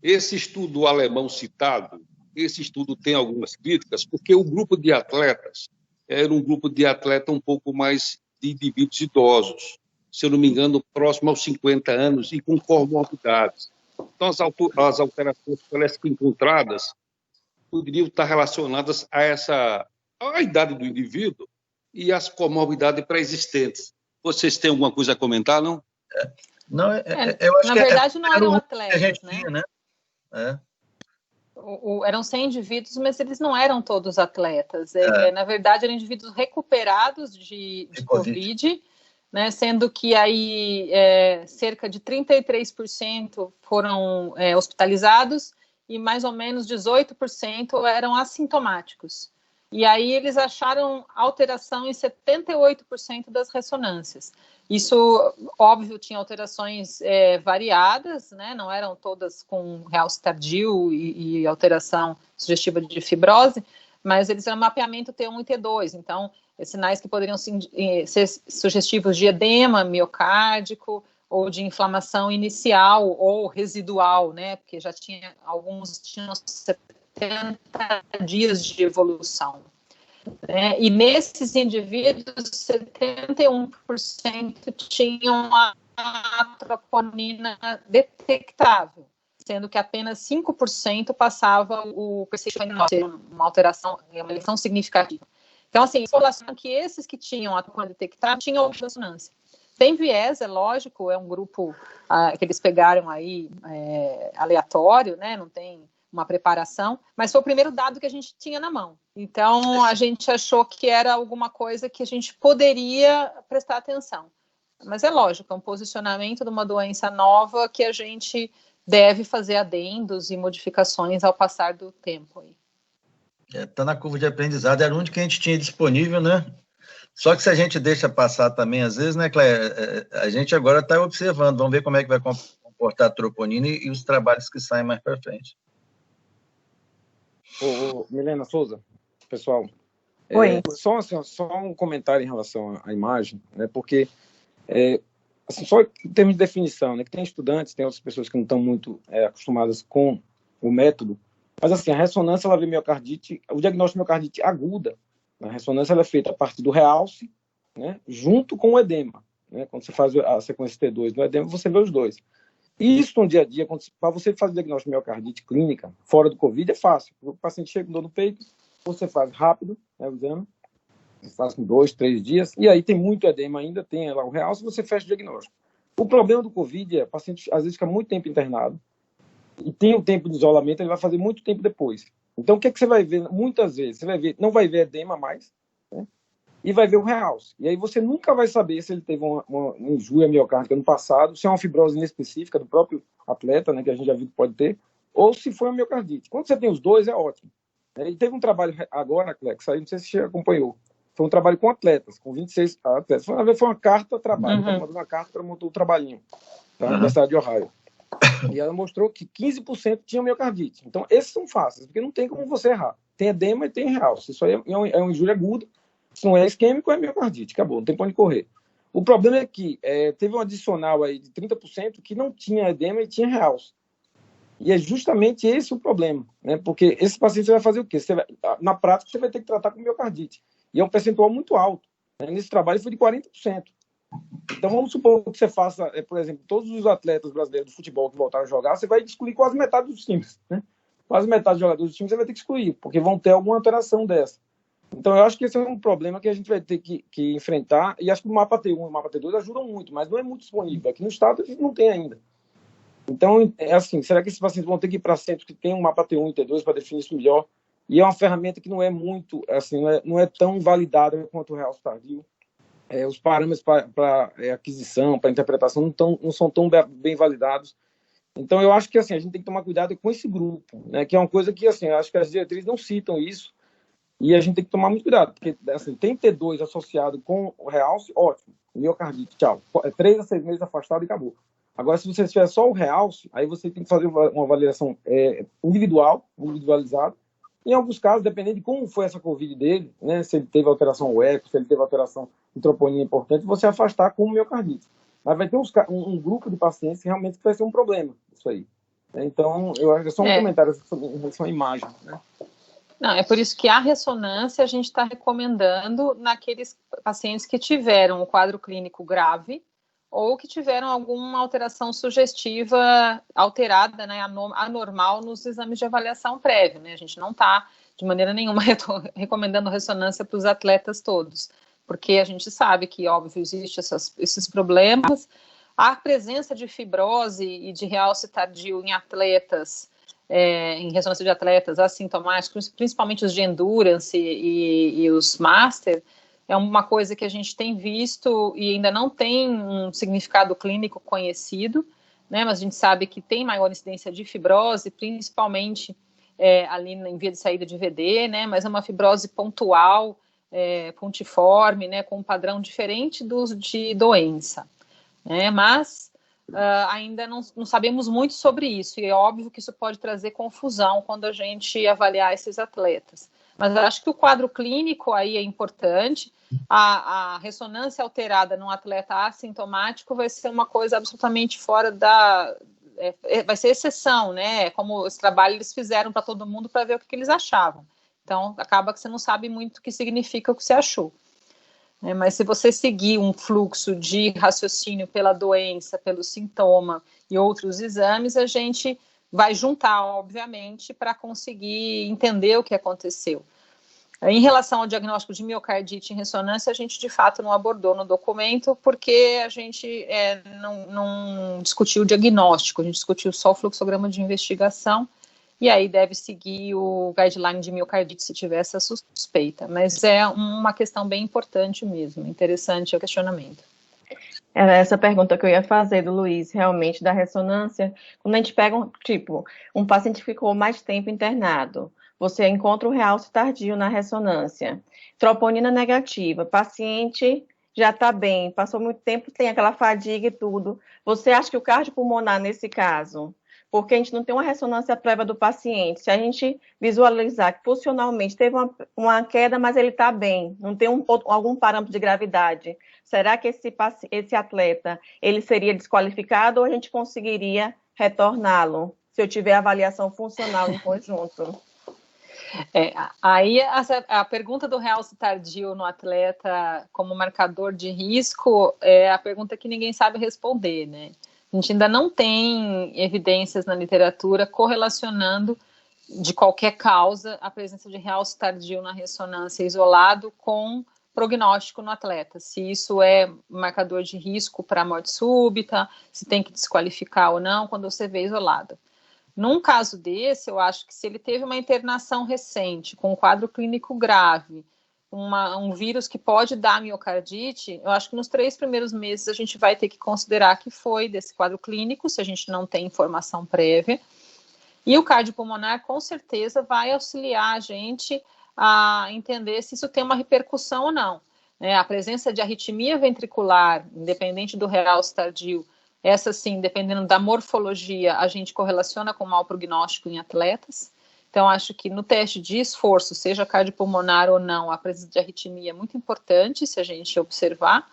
[SPEAKER 5] Esse estudo alemão citado, esse estudo tem algumas críticas, porque o grupo de atletas era um grupo de atleta um pouco mais de indivíduos idosos, se eu não me engano, próximo aos 50 anos e com comorbidades. Então, as alterações encontradas poderiam estar relacionadas à idade do indivíduo e às comorbidades pré-existentes. Vocês têm alguma coisa a comentar, não?
[SPEAKER 6] Não, eu acho
[SPEAKER 3] na
[SPEAKER 6] que
[SPEAKER 3] verdade, não eram atletas,
[SPEAKER 6] a gente
[SPEAKER 3] né?
[SPEAKER 6] Tinha, né?
[SPEAKER 3] Eram 100 indivíduos, mas eles não eram todos atletas. Na verdade, eram indivíduos recuperados de COVID, né, sendo que aí cerca de 33% foram hospitalizados e mais ou menos 18% eram assintomáticos. e aí eles acharam alteração em 78% das ressonâncias. Isso, óbvio, tinha alterações variadas, né? Não eram todas com realce tardio e alteração sugestiva de fibrose, mas eles eram mapeamento T1 e T2, então sinais que poderiam ser sugestivos de edema miocárdico ou de inflamação inicial ou residual, né? Porque já tinha, alguns tinham 70 dias de evolução. Né? E nesses indivíduos, 71% tinham a troponina detectável, sendo que apenas 5% passava o PCI-1, uma alteração, uma eleição significativa. Então, assim, em relação a que esses que tinham a troponina detectável tinham ressonância. Tem viés, é lógico, é um grupo que eles pegaram aí aleatório, né? Não tem uma preparação, mas foi o primeiro dado que a gente tinha na mão. Então, a gente achou que era alguma coisa que a gente poderia prestar atenção. Mas é lógico, é um posicionamento de uma doença nova que a gente deve fazer adendos e modificações ao passar do tempo.
[SPEAKER 6] Tá na curva de aprendizado, era onde que a gente tinha disponível, né? Só que se a gente deixa passar também, às vezes, né, Cléia, a gente agora está observando, vamos ver como é que vai comportar a troponina e os trabalhos que saem mais para frente.
[SPEAKER 7] Milena Souza, pessoal,
[SPEAKER 2] Oi.
[SPEAKER 7] Só um comentário em relação à imagem, né, porque, assim, só em termos de definição, né, que tem estudantes, tem outras pessoas que não estão muito acostumadas com o método, mas assim, a ressonância, ela vê miocardite, o diagnóstico de miocardite aguda, a ressonância ela é feita a partir do realce, né, junto com o edema, né, quando você faz a sequência T2 do edema, você vê os dois. E isso no dia a dia, para você fazer o diagnóstico de miocardite clínica, fora do Covid, é fácil. O paciente chega com dor no peito, você faz rápido, né, o exame, faz com 2, 3 dias, e aí tem muito edema ainda, tem lá o realce, você fecha o diagnóstico. O problema do Covid é, o paciente às vezes fica muito tempo internado, e tem o tempo de isolamento, ele vai fazer muito tempo depois. Então, o que é que você vai ver? Muitas vezes, você vai ver, não vai ver edema mais, né? E vai ver o realce. E aí você nunca vai saber se ele teve uma injúria miocárdica no passado, se é uma fibrose inespecífica do próprio atleta, né, que a gente já viu que pode ter, ou se foi uma miocardite. Quando você tem os dois, é ótimo. E teve um trabalho agora, Clex, aí não sei se você acompanhou, foi um trabalho com atletas, com 26 atletas. Foi uma carta trabalho, ela mandou uma carta para montar o trabalhinho da Universidade de Ohio. E ela mostrou que 15% tinham miocardite. Então, esses são fáceis, porque não tem como você errar. Tem edema e tem realce. Isso aí é uma injúria aguda. Se não é isquêmico, é miocardite. Acabou, não tem pra onde correr. O problema é que teve um adicional aí de 30% que não tinha edema e tinha realce. E é justamente esse o problema, né? Porque esse paciente vai fazer o quê? Na prática, você vai ter que tratar com miocardite. E é um percentual muito alto. Né? Nesse trabalho foi de 40%. Então, vamos supor que você faça, por exemplo, todos os atletas brasileiros do futebol que voltaram a jogar, você vai excluir quase metade dos times. Né? Quase metade dos jogadores dos times você vai ter que excluir, porque vão ter alguma alteração dessa. Então, eu acho que esse é um problema que a gente vai ter que enfrentar, e acho que o mapa T1 e o mapa T2 ajudam muito, mas não é muito disponível. Aqui no estado a gente não tem ainda. Então, é assim, será que esses pacientes vão ter que ir para centros que tem um mapa T1 e T2 para definir isso melhor? E é uma ferramenta que não é muito, assim, não é tão validada quanto o realce tardio. Os parâmetros para aquisição, para interpretação não são tão bem validados. Então, eu acho que assim, a gente tem que tomar cuidado com esse grupo, né, que é uma coisa que assim, eu acho que as diretrizes não citam isso, e a gente tem que tomar muito cuidado, porque assim, tem T2 associado com o realce, ótimo, miocardite, tchau. 3 a 6 meses afastado e acabou. Agora, se você tiver só o realce, aí você tem que fazer uma avaliação individualizada. Em alguns casos, dependendo de como foi essa Covid dele, né, se ele teve alteração eco, se ele teve alteração de troponina importante, você afastar com miocardite. Mas vai ter um grupo de pacientes que realmente vai ser um problema, isso aí. Então, eu acho que é só um comentário em relação à imagem, né?
[SPEAKER 3] Não, é por isso que a ressonância a gente está recomendando naqueles pacientes que tiveram o quadro clínico grave ou que tiveram alguma alteração sugestiva alterada, né, anormal nos exames de avaliação prévia, né? A gente não está, de maneira nenhuma, recomendando ressonância para os atletas todos, porque a gente sabe que, óbvio, existem esses problemas. A presença de fibrose e de realce tardio em atletas, em ressonância de atletas assintomáticos, principalmente os de endurance e os master, é uma coisa que a gente tem visto e ainda não tem um significado clínico conhecido, né? Mas a gente sabe que tem maior incidência de fibrose, principalmente ali em via de saída de VD, né, mas é uma fibrose pontual, pontiforme, né, com um padrão diferente de doença, né, mas ainda não sabemos muito sobre isso, e é óbvio que isso pode trazer confusão quando a gente avaliar esses atletas. Mas eu acho que o quadro clínico aí é importante. A ressonância alterada num atleta assintomático vai ser uma coisa absolutamente fora da... vai ser exceção, né? Como esse trabalho eles fizeram para todo mundo para ver o que eles achavam. Então, acaba que você não sabe muito o que significa o que você achou. Mas se você seguir um fluxo de raciocínio pela doença, pelo sintoma e outros exames, a gente vai juntar, obviamente, para conseguir entender o que aconteceu. Em relação ao diagnóstico de miocardite em ressonância, a gente de fato não abordou no documento, porque a gente não discutiu o diagnóstico, a gente discutiu só o fluxograma de investigação, e aí deve seguir o guideline de miocardite se tiver essa suspeita. Mas é uma questão bem importante mesmo, interessante o questionamento.
[SPEAKER 2] Era essa pergunta que eu ia fazer do Luiz, realmente, da ressonância. Quando a gente pega, um paciente que ficou mais tempo internado, você encontra o realce tardio na ressonância, troponina negativa, paciente já está bem, passou muito tempo, tem aquela fadiga e tudo. Você acha que o cardiopulmonar, nesse caso, porque a gente não tem uma ressonância prévia do paciente, se a gente visualizar que funcionalmente teve uma queda, mas ele está bem, não tem algum parâmetro de gravidade, será que esse atleta ele seria desqualificado ou a gente conseguiria retorná-lo, se eu tiver avaliação funcional em conjunto?
[SPEAKER 3] Aí a pergunta do realce tardio no atleta como marcador de risco é a pergunta que ninguém sabe responder, né? A gente ainda não tem evidências na literatura correlacionando de qualquer causa a presença de realce tardio na ressonância isolado com prognóstico no atleta. Se isso é marcador de risco para morte súbita, se tem que desqualificar ou não quando você vê isolado. Num caso desse, eu acho que se ele teve uma internação recente, com um quadro clínico grave, um vírus que pode dar miocardite, eu acho que nos 3 primeiros meses a gente vai ter que considerar que foi desse quadro clínico, se a gente não tem informação prévia. E o cardiopulmonar, com certeza, vai auxiliar a gente a entender se isso tem uma repercussão ou não. A presença de arritmia ventricular, independente do realce tardio, essa sim, dependendo da morfologia, a gente correlaciona com mau prognóstico em atletas. Então, acho que no teste de esforço, seja cardiopulmonar ou não, a presença de arritmia é muito importante se a gente observar.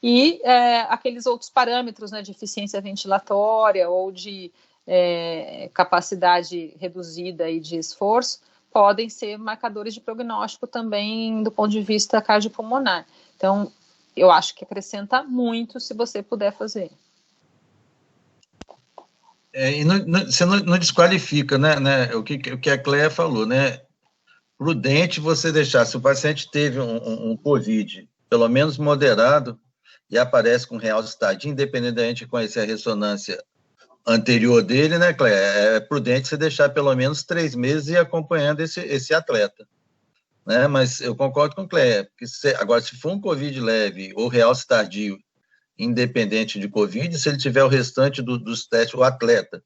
[SPEAKER 3] E aqueles outros parâmetros, né, de eficiência ventilatória ou de capacidade reduzida e de esforço, podem ser marcadores de prognóstico também do ponto de vista cardiopulmonar. Então, eu acho que acrescenta muito se você puder fazer.
[SPEAKER 6] E você não desqualifica, né, o que a Cléia falou, né? Prudente você deixar, se o paciente teve um COVID, pelo menos moderado, e aparece com realce tardio, independente da gente conhecer a ressonância anterior dele, né, Cléia? É prudente você deixar pelo menos 3 meses e ir acompanhando esse atleta, né? Mas eu concordo com a Cléia, porque agora, se for um COVID leve ou realce tardio, independente de COVID, se ele tiver o restante dos testes, o atleta,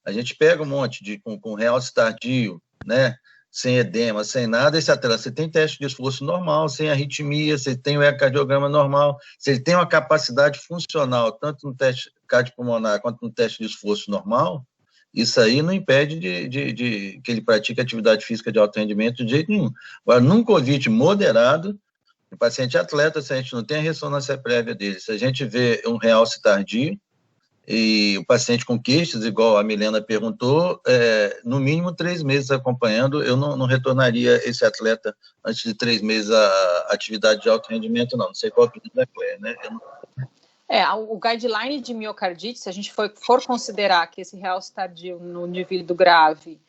[SPEAKER 6] a gente pega um monte com realce tardio, né, sem edema, sem nada, esse atleta, você tem teste de esforço normal, sem arritmia, você tem o ecocardiograma normal, se ele tem uma capacidade funcional, tanto no teste cardiopulmonar quanto no teste de esforço normal, isso aí não impede de que ele pratique atividade física de alto rendimento de jeito nenhum. Agora, num COVID moderado, o paciente atleta, se a gente não tem a ressonância prévia dele, se a gente vê um realce tardio, e o paciente com queixas, igual a Milena perguntou, no mínimo 3 meses acompanhando, eu não retornaria esse atleta antes de 3 meses à atividade de alto rendimento, não sei qual é a opinião da Cléia, né?
[SPEAKER 3] O guideline de miocardite, se a gente for considerar que esse realce tardio no indivíduo grave,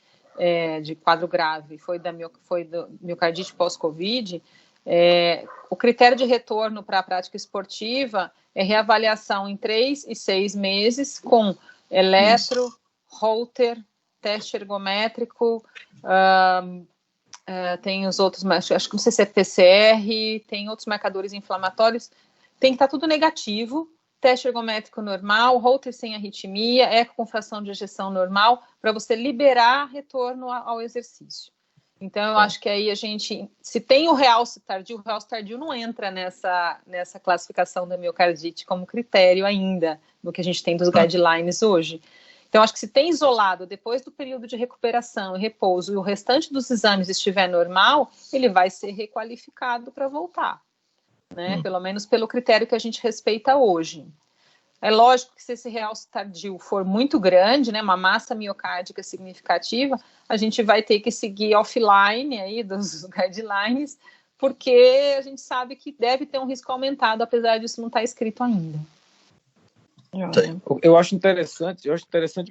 [SPEAKER 3] de quadro grave, foi do miocardite pós-Covid, o critério de retorno para a prática esportiva é reavaliação em 3 e 6 meses com eletro, Holter, teste ergométrico, tem os outros, acho que não sei se é PCR, tem outros marcadores inflamatórios, tem que estar tudo negativo, teste ergométrico normal, Holter sem arritmia, eco com fração de ejeção normal, para você liberar retorno ao exercício. Então, eu acho que aí a gente, se tem o realce tardio não entra nessa classificação da miocardite como critério ainda, no que a gente tem dos guidelines hoje. Então, acho que se tem isolado depois do período de recuperação e repouso e o restante dos exames estiver normal, ele vai ser requalificado para voltar, né? Pelo menos pelo critério que a gente respeita hoje. É lógico que se esse realce tardio for muito grande, né, uma massa miocárdica significativa, a gente vai ter que seguir offline aí dos guidelines, porque a gente sabe que deve ter um risco aumentado, apesar disso não estar escrito ainda.
[SPEAKER 7] Eu acho interessante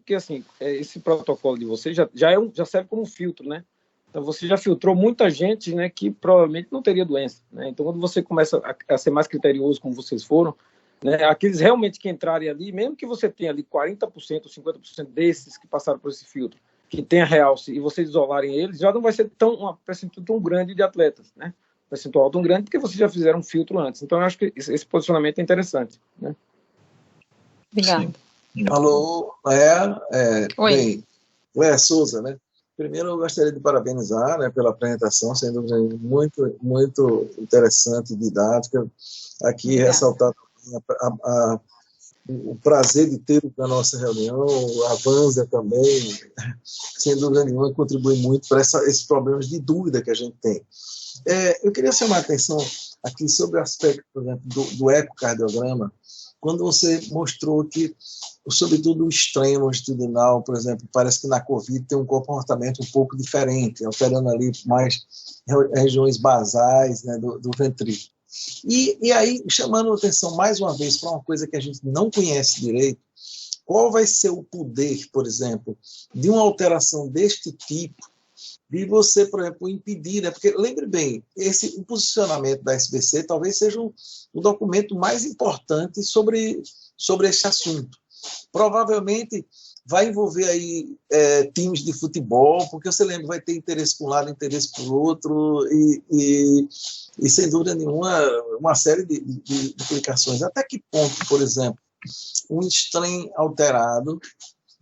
[SPEAKER 7] porque assim, esse protocolo de vocês já serve como filtro, né? Então você já filtrou muita gente, né, que provavelmente não teria doença, né? Então quando você começa a ser mais criterioso, como vocês foram, né, aqueles realmente que entrarem ali, mesmo que você tenha ali 40% ou 50% desses que passaram por esse filtro, que tenha realce, e vocês isolarem eles, já não vai ser uma percentual tão grande de atletas, né? Percentual tão grande, porque vocês já fizeram um filtro antes. Então eu acho que esse posicionamento é interessante, né?
[SPEAKER 3] Obrigada.
[SPEAKER 1] Alô,
[SPEAKER 3] Oi.
[SPEAKER 1] Bem, Léa Souza, né? Primeiro, eu gostaria de parabenizar, né, pela apresentação, sem dúvida, muito, muito interessante e didática. Aqui, ressaltar o prazer de tê-lo na nossa reunião, a Vanza também, sem dúvida nenhuma, contribui muito para esses problemas de dúvida que a gente tem. Eu queria chamar a atenção aqui sobre o aspecto, por exemplo, do ecocardiograma, quando você mostrou que, sobretudo o extremo longitudinal, por exemplo, parece que na COVID tem um comportamento um pouco diferente, alterando ali mais regiões basais, né, do ventrículo. E aí, chamando a atenção mais uma vez para uma coisa que a gente não conhece direito, qual vai ser o poder, por exemplo, de uma alteração deste tipo, de você, por exemplo, impedir, né? Porque, lembre bem, o posicionamento da SBC talvez seja o documento mais importante sobre esse assunto. Provavelmente vai envolver aí times de futebol, porque você lembra, vai ter interesse por um lado, interesse por outro, e sem dúvida nenhuma, uma série de implicações. Até que ponto, por exemplo, um strain alterado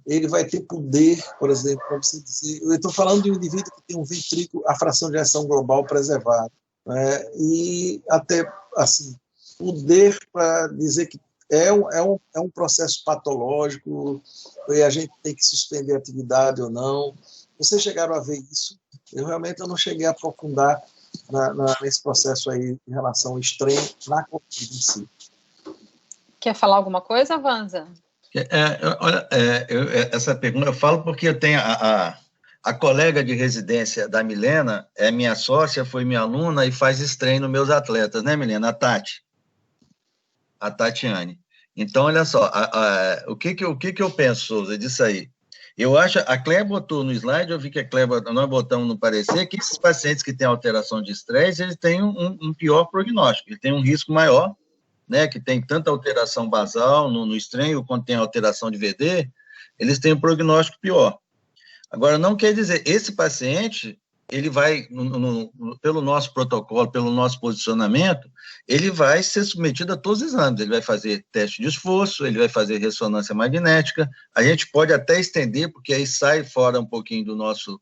[SPEAKER 1] ele vai ter poder, por exemplo, como você dizer, eu estou falando de um indivíduo que tem um ventrículo, a fração de ejeção global preservada, né? E até, assim, poder para dizer que é um processo patológico, e a gente tem que suspender a atividade ou não. Vocês chegaram a ver isso? Eu realmente não cheguei a aprofundar nesse processo aí em relação ao strain na COVID em si.
[SPEAKER 3] Quer falar alguma coisa, Vanza?
[SPEAKER 6] Olha, essa pergunta eu falo porque eu tenho a colega de residência da Milena, é minha sócia, foi minha aluna e faz strain nos meus atletas, né, Milena? A Tatiane. Então, olha só, o que eu penso, Souza, disso aí? Eu acho, a Cléia botou no slide, eu vi que a Cléia, nós botamos no parecer, que esses pacientes que têm alteração de estresse, eles têm um pior prognóstico, eles têm um risco maior, né, que tem tanta alteração basal no estranho, quanto tem alteração de VD, eles têm um prognóstico pior. Agora, não quer dizer, esse paciente, ele vai, pelo nosso protocolo, pelo nosso posicionamento, ele vai ser submetido a todos os exames, ele vai fazer teste de esforço, ele vai fazer ressonância magnética, a gente pode até estender, porque aí sai fora um pouquinho do nosso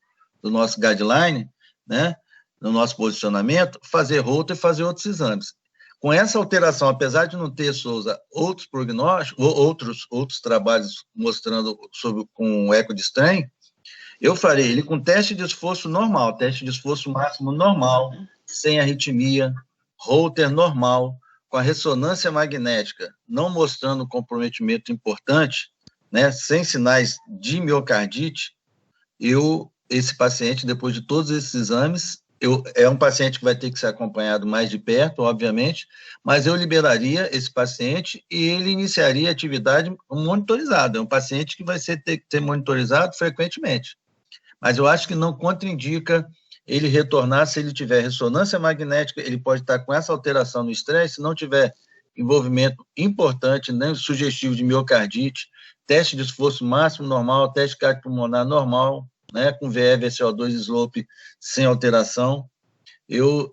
[SPEAKER 6] guideline, né, no nosso posicionamento, fazer Holter e fazer outros exames. Com essa alteração, apesar de não ter, Souza, outros prognósticos, outros trabalhos mostrando com o eco de strain, eu farei ele com teste de esforço normal, teste de esforço máximo normal, sem arritmia, Holter normal, com a ressonância magnética não mostrando comprometimento importante, né, sem sinais de miocardite, esse paciente, depois de todos esses exames, é um paciente que vai ter que ser acompanhado mais de perto, obviamente, mas eu liberaria esse paciente e ele iniciaria atividade monitorizada. É um paciente que vai ter que ser monitorizado frequentemente. Mas eu acho que não contraindica ele retornar se ele tiver ressonância magnética, ele pode estar com essa alteração no estresse, se não tiver envolvimento importante, nem sugestivo de miocardite, teste de esforço máximo normal, teste cardiopulmonar normal, né, com VE, VCO2 slope sem alteração,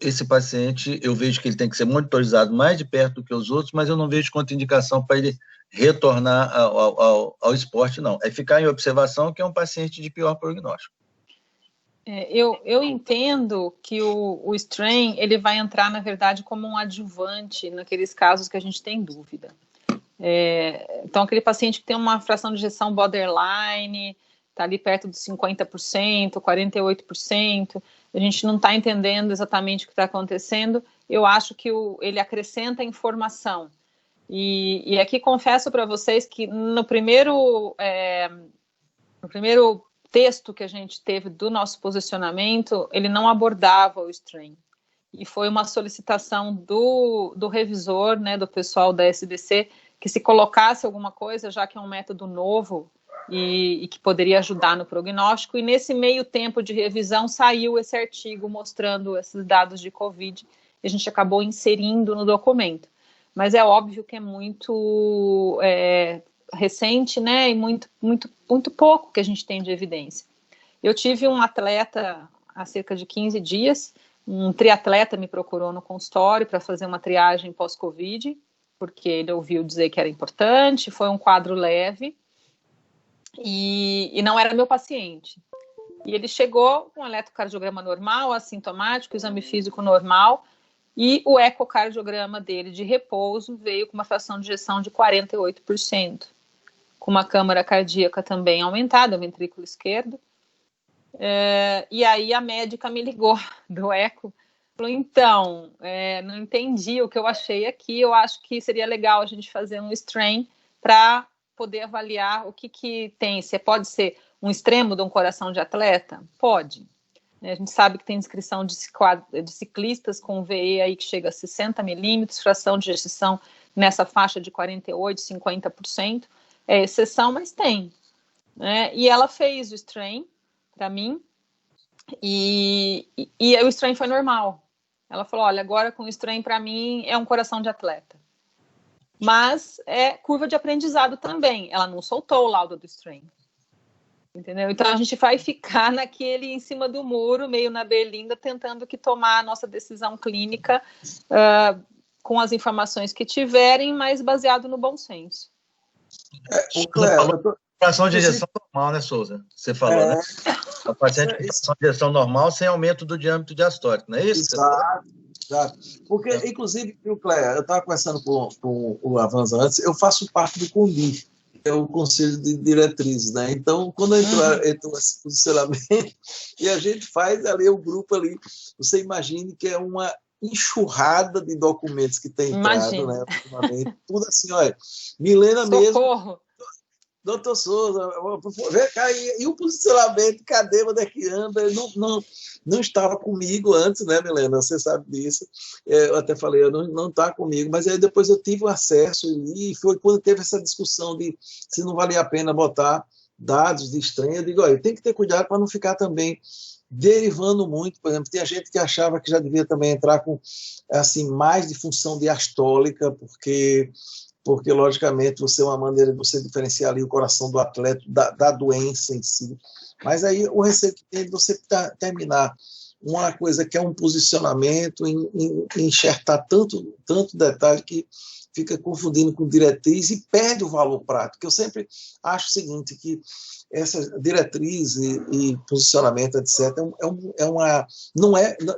[SPEAKER 6] esse paciente, eu vejo que ele tem que ser monitorizado mais de perto do que os outros, mas eu não vejo contraindicação para ele retornar ao esporte, não. É ficar em observação, que é um paciente de pior prognóstico.
[SPEAKER 3] Eu entendo que o strain, ele vai entrar, na verdade, como um adjuvante naqueles casos que a gente tem dúvida. Então, aquele paciente que tem uma fração de ejeção borderline, está ali perto dos 50%, 48%, a gente não está entendendo exatamente o que está acontecendo, eu acho que ele acrescenta informação. E aqui confesso para vocês que no primeiro texto que a gente teve do nosso posicionamento, ele não abordava o strain. E foi uma solicitação do revisor, né, do pessoal da SBC, que se colocasse alguma coisa, já que é um método novo e que poderia ajudar no prognóstico. E nesse meio tempo de revisão saiu esse artigo mostrando esses dados de Covid, e a gente acabou inserindo no documento. Mas é óbvio que é muito recente, né, e muito pouco que a gente tem de evidência. Eu tive um atleta há cerca de 15 dias, um triatleta me procurou no consultório para fazer uma triagem pós-Covid, porque ele ouviu dizer que era importante, foi um quadro leve, e não era meu paciente. E ele chegou com um eletrocardiograma normal, assintomático, exame físico normal, e o ecocardiograma dele de repouso veio com uma fração de ejeção de 48%, com uma câmara cardíaca também aumentada, o ventrículo esquerdo. E aí a médica me ligou do eco, falou, então, não entendi o que eu achei aqui, eu acho que seria legal a gente fazer um strain para poder avaliar o que tem. Se pode ser um extremo de um coração de atleta? Pode. A gente sabe que tem descrição de ciclistas com VE aí que chega a 60 milímetros, fração de ejeção nessa faixa de 48%, 50%. É exceção, mas tem. Né? E ela fez o strain para mim e o strain foi normal. Ela falou, olha, agora com o strain para mim é um coração de atleta. Mas é curva de aprendizado também. Ela não soltou o laudo do strain. Entendeu? Então a gente vai ficar naquele em cima do muro, meio na berlinda, tentando que tomar a nossa decisão clínica com as informações que tiverem, mas baseado no bom senso.
[SPEAKER 6] Fração de ejeção normal, né, Souza? Você falou, né? A paciente com fração de ejeção normal sem aumento do diâmetro diastólico, não é isso?
[SPEAKER 1] Exato. Porque, inclusive, Cléia, eu estava conversando com o Avanza antes, eu faço parte do CONDIR, que é o Conselho de Diretrizes, né? Então, quando entrou esse posicionamento, e a gente faz ali o grupo ali, você imagine que é uma enxurrada de documentos que tem entrado, né? Ultimamente, tudo assim, olha, Milena mesmo. Doutor Souza, vem cá, e o posicionamento, cadê, onde é que anda? Não estava comigo antes, né, Milena? Você sabe disso. Eu até falei, não está comigo, mas aí depois eu tive o acesso e foi quando teve essa discussão de se não valia a pena botar dados de strain. Eu digo, olha, tem que ter cuidado para não ficar também derivando muito. Por exemplo, tinha gente que achava que já devia também entrar com assim, mais de função diastólica, porque logicamente, você é uma maneira de você diferenciar ali o coração do atleta da doença em si. Mas aí o receio que tem de você terminar uma coisa que é um posicionamento, enxertar tanto detalhe que fica confundindo com diretriz e perde o valor prático. Eu sempre acho o seguinte, que essa diretriz e posicionamento, etc.,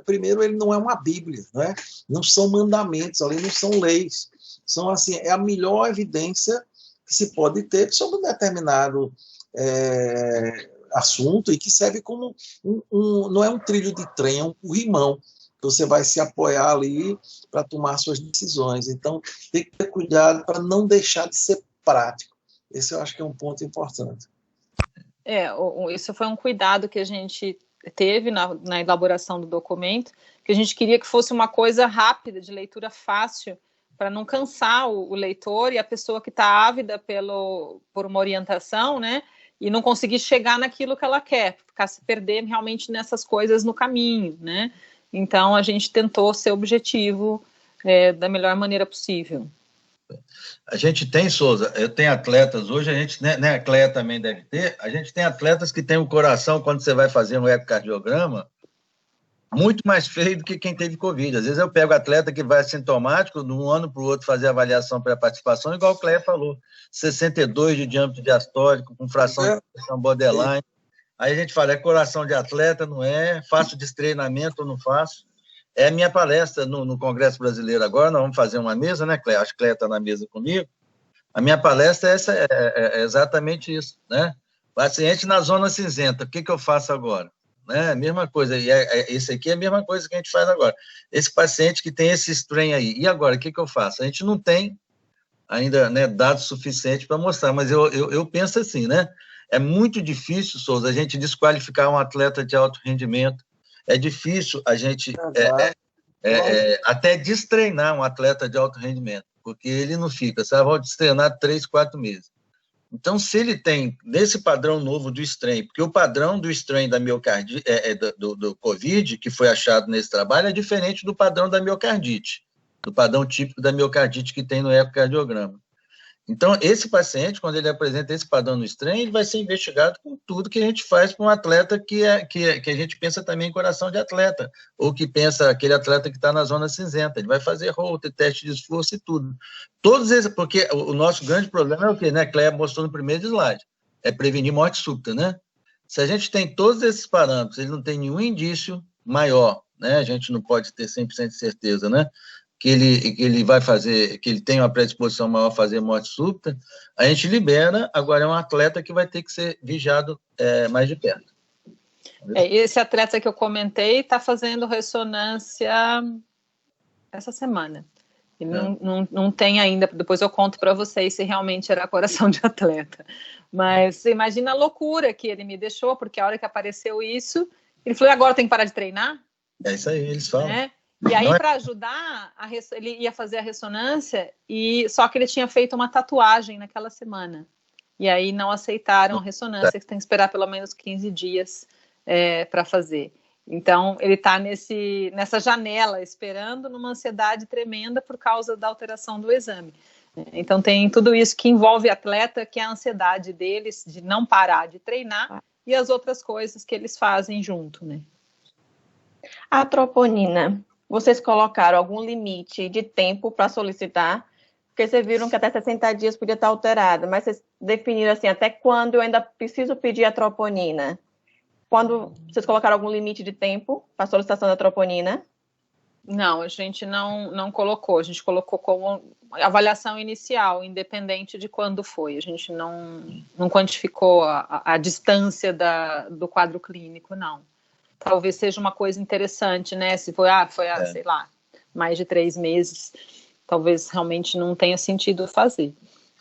[SPEAKER 1] primeiro, ele não é uma Bíblia, não são mandamentos, ali não são leis. São, assim, é a melhor evidência que se pode ter sobre um determinado assunto e que serve como não é um trilho de trem, é um corrimão que você vai se apoiar ali para tomar suas decisões. Então, tem que ter cuidado para não deixar de ser prático. Esse eu acho que é um ponto importante.
[SPEAKER 3] Isso foi um cuidado que a gente teve na elaboração do documento, que a gente queria que fosse uma coisa rápida, de leitura fácil, para não cansar o leitor e a pessoa que está ávida por uma orientação, né, e não conseguir chegar naquilo que ela quer, se perder realmente nessas coisas no caminho, né. Então, a gente tentou ser objetivo da melhor maneira possível.
[SPEAKER 6] A gente tem, Souza, eu tenho atletas hoje, a gente, né, a Cléia também deve ter, a gente tem atletas que tem o coração, quando você vai fazer um ecocardiograma, muito mais feio do que quem teve Covid. Às vezes eu pego atleta que vai assintomático, de um ano para o outro fazer avaliação para a participação, igual o Cléia falou, 62 de diâmetro diastólico, com fração de pressão borderline. Aí a gente fala, é coração de atleta, não é? Faço destreinamento ou não faço? É a minha palestra no Congresso Brasileiro agora, nós vamos fazer uma mesa, né, Cléia? Acho que Cléia está na mesa comigo. A minha palestra é exatamente isso, né? Paciente na zona cinzenta, o que eu faço agora? Né? Mesma coisa, e esse aqui é a mesma coisa que a gente faz agora. Esse paciente que tem esse strain aí, e agora, o que eu faço? A gente não tem ainda, né, dados suficientes para mostrar, mas eu penso assim, né? É muito difícil, Souza, a gente desqualificar um atleta de alto rendimento, é difícil a gente até destreinar um atleta de alto rendimento, porque ele não fica, você vai destreinar 3, 4 meses. Então, se ele tem, nesse padrão novo do strain, porque o padrão do strain da miocardite, do COVID, que foi achado nesse trabalho, é diferente do padrão da miocardite, do padrão típico da miocardite que tem no ecocardiograma. Então, esse paciente, quando ele apresenta esse padrão no strain, ele vai ser investigado com tudo que a gente faz para um atleta que a gente pensa também em coração de atleta, ou que pensa aquele atleta que está na zona cinzenta. Ele vai fazer Holter, teste de esforço e tudo. Todos esses, porque o nosso grande problema é o quê, né? Cléia mostrou no primeiro slide, é prevenir morte súbita, né? Se a gente tem todos esses parâmetros, ele não tem nenhum indício maior, né? A gente não pode ter 100% de certeza, né? Que ele vai fazer, que ele tem uma predisposição maior a fazer morte súbita, a gente libera, agora é um atleta que vai ter que ser vigiado mais de perto.
[SPEAKER 3] Esse atleta que eu comentei está fazendo ressonância essa semana. Ele não tem ainda, depois eu conto para vocês se realmente era coração de atleta. Mas você imagina a loucura que ele me deixou, porque a hora que apareceu isso, ele falou, agora tem que parar de treinar?
[SPEAKER 6] É isso aí, eles falam.
[SPEAKER 3] Né? E aí, para ajudar, ele ia fazer a ressonância, só que ele tinha feito uma tatuagem naquela semana. E aí não aceitaram a ressonância, que tem que esperar pelo menos 15 dias para fazer. Então, ele está nessa janela, esperando, numa ansiedade tremenda por causa da alteração do exame. Então, tem tudo isso que envolve atleta, que é a ansiedade deles de não parar de treinar, e as outras coisas que eles fazem junto, né?
[SPEAKER 2] A troponina, vocês colocaram algum limite de tempo para solicitar? Porque vocês viram que até 60 dias podia estar alterada, mas vocês definiram assim, até quando eu ainda preciso pedir a troponina? Quando vocês colocaram algum limite de tempo para a solicitação da troponina?
[SPEAKER 3] Não, a gente não colocou. A gente colocou como avaliação inicial, independente de quando foi. A gente não quantificou a distância do quadro clínico, não. Talvez seja uma coisa interessante, né? Se foi, sei lá, mais de 3 meses, talvez realmente não tenha sentido fazer.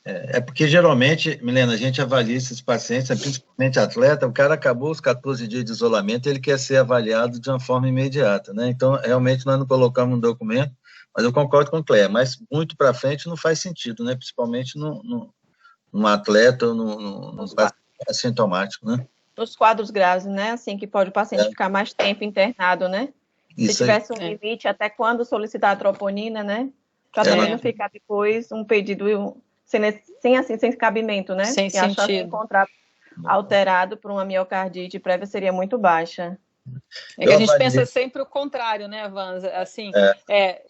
[SPEAKER 6] É porque, geralmente, Milena, a gente avalia esses pacientes, principalmente atleta, o cara acabou os 14 dias de isolamento, ele quer ser avaliado de uma forma imediata, né? Então, realmente, nós não colocamos no documento, mas eu concordo com o Cléia, mas muito para frente não faz sentido, né? Principalmente num atleta ou num paciente assintomático, né?
[SPEAKER 2] Nos quadros graves, né? Assim que pode o paciente ficar mais tempo internado, né?
[SPEAKER 6] Isso.
[SPEAKER 2] Se tivesse um limite, até quando solicitar a troponina, né? Para também não ficar depois um pedido sem cabimento, né?
[SPEAKER 3] Sem
[SPEAKER 2] e a chance de
[SPEAKER 3] sentido.
[SPEAKER 2] encontrar alterado por uma miocardite prévia seria muito baixa.
[SPEAKER 3] É que a gente pensa sempre o contrário, né, Vans? Assim,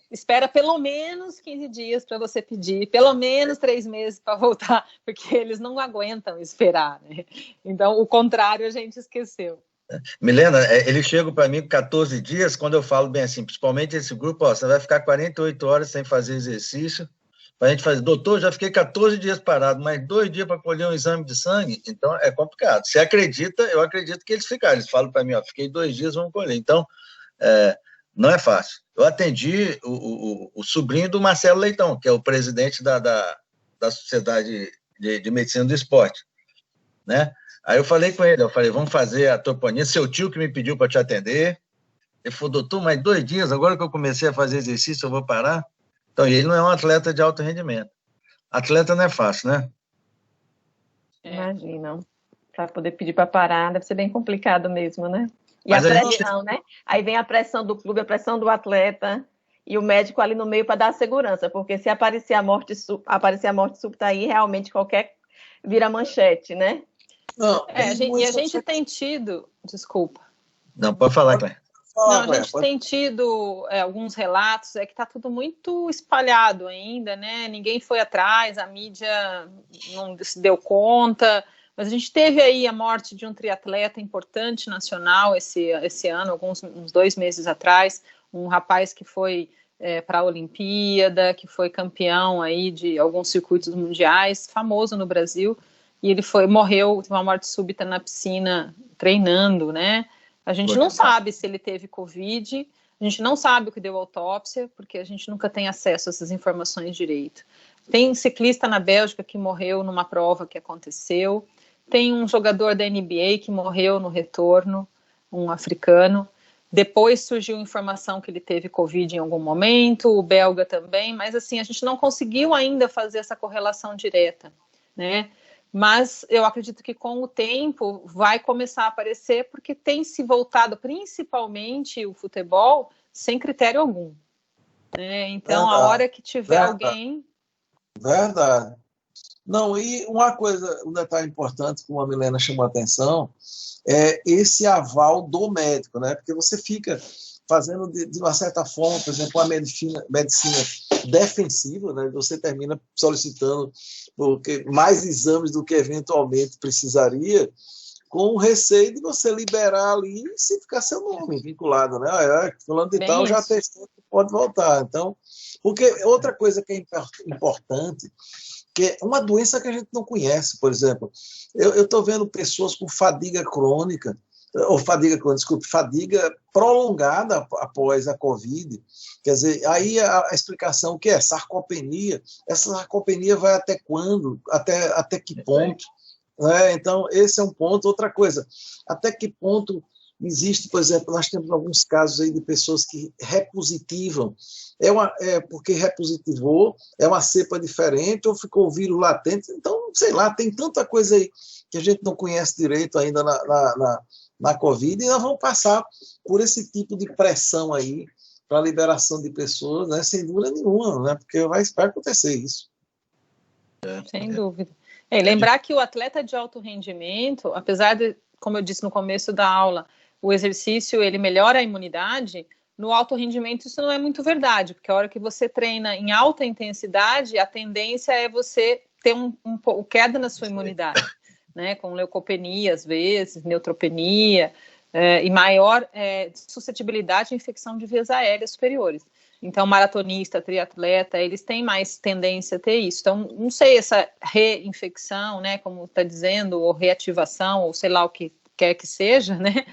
[SPEAKER 3] espera pelo menos 15 dias para você pedir, pelo menos 3 meses para voltar, porque eles não aguentam esperar, né? Então, o contrário a gente esqueceu.
[SPEAKER 6] Milena, eles chegam para mim com 14 dias, quando eu falo bem assim, principalmente esse grupo, você vai ficar 48 horas sem fazer exercício, a gente faz, doutor, já fiquei 14 dias parado, mais 2 dias para colher um exame de sangue, então é complicado. Se acredita, eu acredito que eles ficaram. Eles falam para mim, fiquei 2 dias, vamos colher. Então, não é fácil. Eu atendi o sobrinho do Marcelo Leitão, que é o presidente da Sociedade de Medicina do Esporte, né? Aí eu falei com ele, vamos fazer a troponina, seu tio que me pediu para te atender. Ele falou, doutor, mais 2 dias, agora que eu comecei a fazer exercício, eu vou parar? Então, ele não é um atleta de alto rendimento. Atleta não é fácil, né?
[SPEAKER 2] Imagina. Para poder pedir para parar, deve ser bem complicado mesmo, né? E
[SPEAKER 6] Mas
[SPEAKER 2] a pressão, né? Aí vem a pressão do clube, a pressão do atleta e o médico ali no meio para dar segurança, porque se aparecer a morte súbita aí, realmente qualquer vira manchete, né?
[SPEAKER 1] Não,
[SPEAKER 3] E a gente tem tido... Desculpa.
[SPEAKER 6] Não, pode falar, Cléia.
[SPEAKER 1] falar,
[SPEAKER 3] Não, a gente tem tido alguns relatos, que está tudo muito espalhado ainda, né? Ninguém foi atrás, a mídia não se deu conta, mas a gente teve aí a morte de um triatleta importante nacional esse ano, uns 2 meses atrás, um rapaz que foi para a Olimpíada, que foi campeão aí de alguns circuitos mundiais, famoso no Brasil, e ele morreu, teve uma morte súbita na piscina treinando, né? A gente não sabe se ele teve Covid, a gente não sabe o que deu autópsia, porque a gente nunca tem acesso a essas informações direito. Tem ciclista na Bélgica que morreu numa prova que aconteceu, tem um jogador da NBA que morreu no retorno, um africano. Depois surgiu informação que ele teve Covid em algum momento, o belga também, mas assim, a gente não conseguiu ainda fazer essa correlação direta, né? Mas eu acredito que com o tempo vai começar a aparecer, porque tem se voltado principalmente o futebol sem critério algum, né? Então, a hora que tiver alguém...
[SPEAKER 1] Verdade. Não, e uma coisa, um detalhe importante que a Milena chamou a atenção, é esse aval do médico, né? Porque você fica fazendo, de uma certa forma, por exemplo, a medicina defensiva, né? Você termina solicitando mais exames do que eventualmente precisaria, com o receio de você liberar ali e se ficar seu nome vinculado, né? Fulano de tal já testou, pode voltar. Então, porque outra coisa que é importante, que é uma doença que a gente não conhece, por exemplo. Eu estou vendo pessoas com fadiga crônica, fadiga prolongada após a Covid. Quer dizer, aí a explicação que é sarcopenia. Essa sarcopenia vai até quando? Até que ponto? Né? Então, esse é um ponto. Outra coisa, até que ponto existe, por exemplo, nós temos alguns casos aí de pessoas que repositivam, porque repositivou, é uma cepa diferente, ou ficou o vírus latente, então, sei lá, tem tanta coisa aí que a gente não conhece direito ainda na Covid, e nós vamos passar por esse tipo de pressão aí para a liberação de pessoas, né, sem dúvida nenhuma, né, porque vai acontecer isso.
[SPEAKER 3] Sem dúvida. Lembrar que o atleta de alto rendimento, apesar de, como eu disse no começo da aula, o exercício ele melhora a imunidade, no alto rendimento isso não é muito verdade, porque a hora que você treina em alta intensidade, a tendência é você ter um queda na sua imunidade, né, com leucopenia às vezes, neutropenia, e maior suscetibilidade à infecção de vias aéreas superiores. Então, maratonista, triatleta, eles têm mais tendência a ter isso. Então, não sei, essa reinfecção, né, como está dizendo, ou reativação, ou sei lá o que quer que seja, né,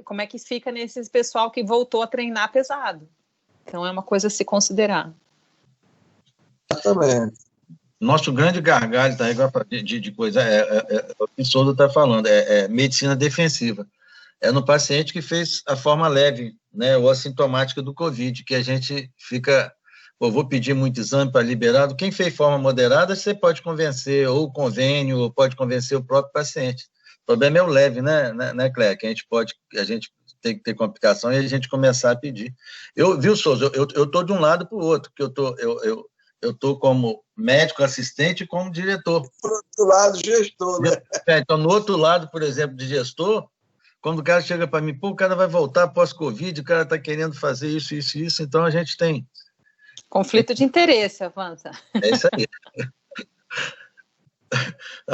[SPEAKER 3] como é que fica nesse pessoal que voltou a treinar pesado. Então, é uma coisa a se considerar.
[SPEAKER 1] Exatamente.
[SPEAKER 6] Nosso grande gargalo de coisa é o que o Souza está falando, é medicina defensiva. É no paciente que fez a forma leve, né, ou assintomática do Covid, que a gente fica, vou pedir muito exame para liberado. Quem fez forma moderada, você pode convencer ou o convênio, ou pode convencer o próprio paciente. O problema é o leve, né, Cléia, que a gente tem que ter complicação e a gente começar a pedir. Viu, Souza, eu estou de um lado para o outro, que eu estou como médico assistente e como diretor.
[SPEAKER 1] Por outro lado, gestor, né?
[SPEAKER 6] Então, no outro lado, por exemplo, de gestor, quando o cara chega para mim, o cara vai voltar pós-Covid, o cara está querendo fazer isso, então a gente tem...
[SPEAKER 3] Conflito de interesse, Avanza.
[SPEAKER 6] É isso aí.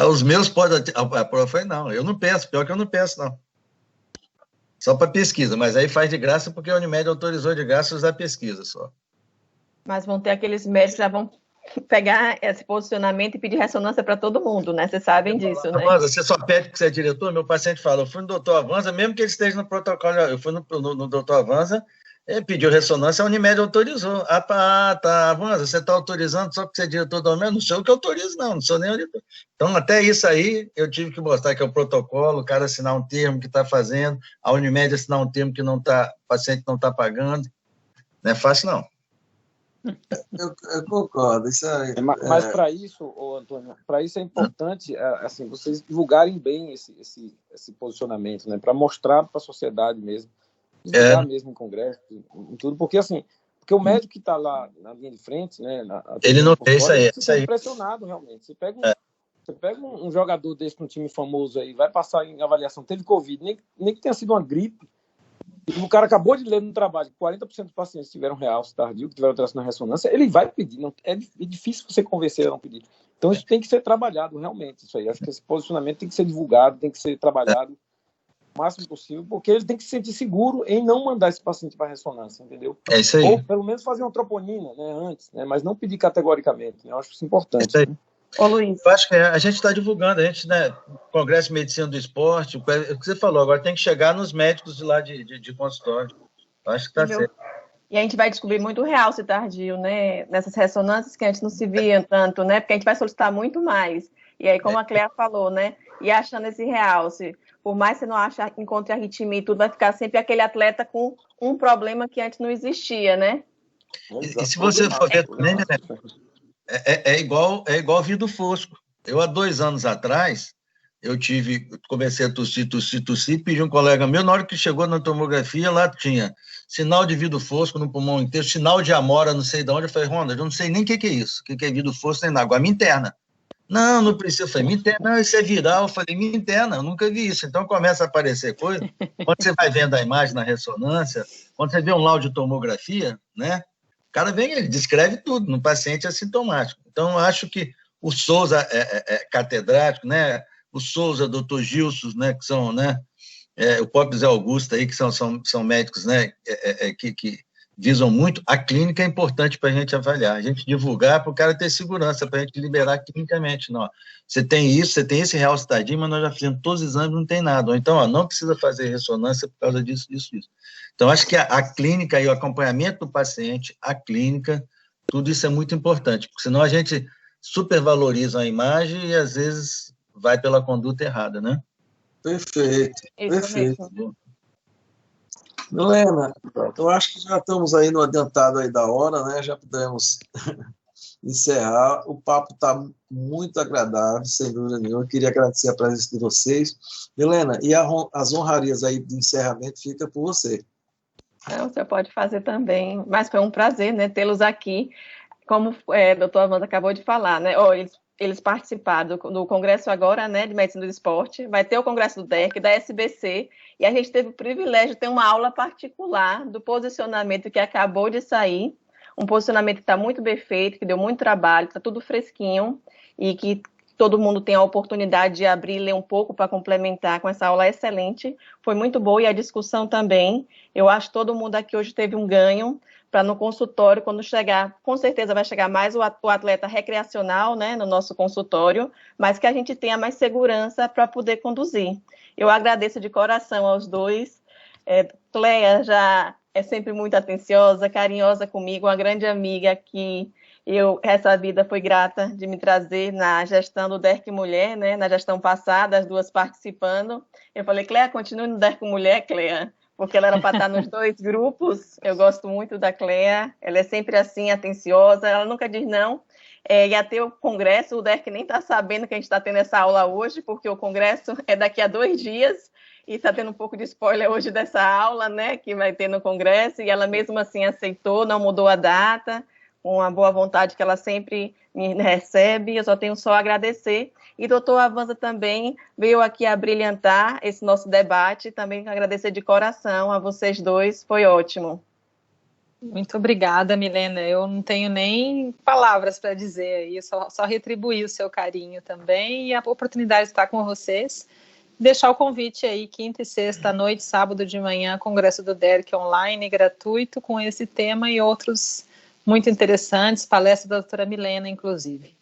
[SPEAKER 6] Os meus podem... A prova foi, não, eu não peço, pior que eu não peço, não. Só para pesquisa, mas aí faz de graça porque a Unimed autorizou de graça usar pesquisa só.
[SPEAKER 2] Mas vão ter aqueles médicos que já vão pegar esse posicionamento e pedir ressonância para todo mundo, né? Vocês sabem disso, né?
[SPEAKER 6] Avanza, você só pede porque você é diretor? Meu paciente fala, eu fui no doutor Avanza, mesmo que ele esteja no protocolo, eu fui no doutor Avanza, ele pediu ressonância, a Unimed autorizou. Tá, Avanza, você está autorizando só porque você é diretor da Unimed? Não sou eu que autorizo, não sou nem auditor. Então, até isso aí, eu tive que mostrar que é o protocolo, o cara assinar um termo que está fazendo, a Unimed assinar um termo que o paciente não está pagando. Não é fácil, não.
[SPEAKER 1] Eu concordo. Isso
[SPEAKER 7] mas para isso, Antônio, para isso é importante assim, vocês divulgarem bem esse posicionamento, né, para mostrar para a sociedade mesmo, divulgar mesmo em congresso, em tudo, porque assim, o médico que está lá na linha de frente, né,
[SPEAKER 6] ele não tem isso aí.
[SPEAKER 7] Você é impressionado realmente. Você pega um jogador desse num time famoso aí, vai passar em avaliação, teve Covid, nem que tenha sido uma gripe, e o cara acabou de ler no trabalho que 40% dos pacientes tiveram realce tardio, que tiveram alteração na ressonância, ele vai pedir. Não, é difícil você convencer a não pedir. Então, isso tem que ser trabalhado realmente. Isso aí. Acho que esse posicionamento tem que ser divulgado, tem que ser trabalhado o máximo possível, porque ele tem que se sentir seguro em não mandar esse paciente para a ressonância, entendeu?
[SPEAKER 6] É isso aí.
[SPEAKER 7] Ou, pelo menos, fazer uma troponina, né, antes, né, mas não pedir categoricamente. Né? Eu acho isso importante.
[SPEAKER 6] É isso aí.
[SPEAKER 7] Né?
[SPEAKER 2] Ô, Luiz.
[SPEAKER 6] Eu acho que a gente está divulgando, a gente, né, Congresso de Medicina do Esporte, o que você falou, agora tem que chegar nos médicos de lá de consultório. Eu acho que está certo.
[SPEAKER 2] E a gente vai descobrir muito realce tardio, né? Nessas ressonâncias que antes não se via tanto, né? Porque a gente vai solicitar muito mais. E aí, como a Cléa falou, né? E achando esse realce, por mais que você não encontre arritmia e tudo, vai ficar sempre aquele atleta com um problema que antes não existia, né?
[SPEAKER 6] E se você for ver também, né, é igual vidro fosco. Eu, há 2 anos atrás, comecei a tossir, pedi um colega meu, na hora que chegou na tomografia, lá tinha sinal de vidro fosco no pulmão inteiro, sinal de amora, não sei de onde. Eu falei, Ronda, eu não sei nem o que é isso, o que é vidro fosco, nem nada. Agora, me interna. Não precisa. Eu falei, me interna. Não, isso é viral. Eu falei, me interna, eu nunca vi isso. Então, começa a aparecer coisa. Quando você vai vendo a imagem na ressonância, quando você vê um laudo de tomografia, né? O cara vem, ele descreve tudo no paciente assintomático. Então, eu acho que o Souza é catedrático, né? O Souza, doutor Gilson, né? Que são, né? O próprio Zé Augusto aí, que são médicos, né? Que visam muito. A clínica é importante para a gente avaliar, a gente divulgar para o cara ter segurança, para a gente liberar clinicamente. Não, você tem isso, você tem esse realce tardio, mas nós já fizemos todos os exames, não tem nada. Ou então, não precisa fazer ressonância por causa disso. Então, acho que a clínica e o acompanhamento do paciente, a clínica, tudo isso é muito importante, porque senão a gente supervaloriza a imagem e, às vezes, vai pela conduta errada, né?
[SPEAKER 1] Perfeito,
[SPEAKER 2] Isso
[SPEAKER 1] perfeito.
[SPEAKER 2] mesmo.
[SPEAKER 1] Milena, eu acho que já estamos aí no adiantado aí da hora, né? Já podemos encerrar. O papo está muito agradável, sem dúvida nenhuma. Eu queria agradecer a presença de vocês. Milena, e as honrarias aí de encerramento fica por você.
[SPEAKER 2] Não, você pode fazer também, mas foi um prazer, né, tê-los aqui. Como o doutor Amanda acabou de falar, né? Eles participaram do congresso agora, né, de medicina do esporte, vai ter o congresso do DERC, da SBC, e a gente teve o privilégio de ter uma aula particular do posicionamento que acabou de sair, um posicionamento que está muito bem feito, que deu muito trabalho, está tudo fresquinho, e que todo mundo tem a oportunidade de abrir e ler um pouco para complementar com essa aula excelente. Foi muito boa, e a discussão também. Eu acho que todo mundo aqui hoje teve um ganho, para no consultório, quando chegar, com certeza vai chegar mais o atleta recreacional, né, no nosso consultório, mas que a gente tenha mais segurança para poder conduzir. Eu agradeço de coração aos dois. Cléa já é sempre muito atenciosa, carinhosa comigo, uma grande amiga que essa vida foi grata de me trazer na gestão do DERC Mulher, né, na gestão passada, as duas participando. Eu falei, Cléa, continue no DERC Mulher, Cléa, porque ela era para estar nos 2 grupos. Eu gosto muito da Cléa, ela é sempre assim, atenciosa, ela nunca diz não. Ia ter o congresso, o DERC nem está sabendo que a gente está tendo essa aula hoje, porque o congresso é daqui a 2 dias, e está tendo um pouco de spoiler hoje dessa aula, né, que vai ter no congresso, e ela mesmo assim aceitou, não mudou a data, com a boa vontade que ela sempre me recebe. Eu só tenho só a agradecer. E doutor Avanza também veio aqui a brilhantar esse nosso debate, também agradecer de coração a vocês dois, foi ótimo.
[SPEAKER 3] Muito obrigada, Milena. Eu não tenho nem palavras para dizer aí, só retribuir o seu carinho também e a oportunidade de estar com vocês. Deixar o convite aí, quinta e sexta à noite, sábado de manhã, Congresso do DERC online, gratuito, com esse tema e outros muito interessantes, palestra da doutora Milena, inclusive.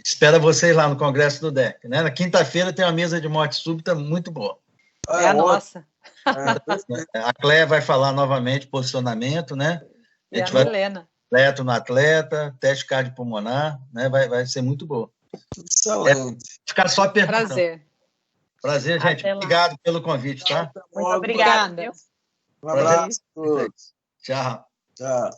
[SPEAKER 6] Espera vocês lá no Congresso do DERC, né? Na quinta-feira tem uma mesa de morte súbita muito boa.
[SPEAKER 3] É a nossa.
[SPEAKER 6] A Cléia vai falar novamente posicionamento, né?
[SPEAKER 3] E a Milena.
[SPEAKER 6] Atleta no atleta, teste cardiopulmonar, né? Vai ser muito boa.
[SPEAKER 1] Excelente.
[SPEAKER 6] Ficar só perguntando.
[SPEAKER 3] Prazer,
[SPEAKER 6] gente. Obrigado pelo convite, tá?
[SPEAKER 2] Muito obrigada.
[SPEAKER 1] Um abraço a todos.
[SPEAKER 6] Tchau.
[SPEAKER 1] Tchau.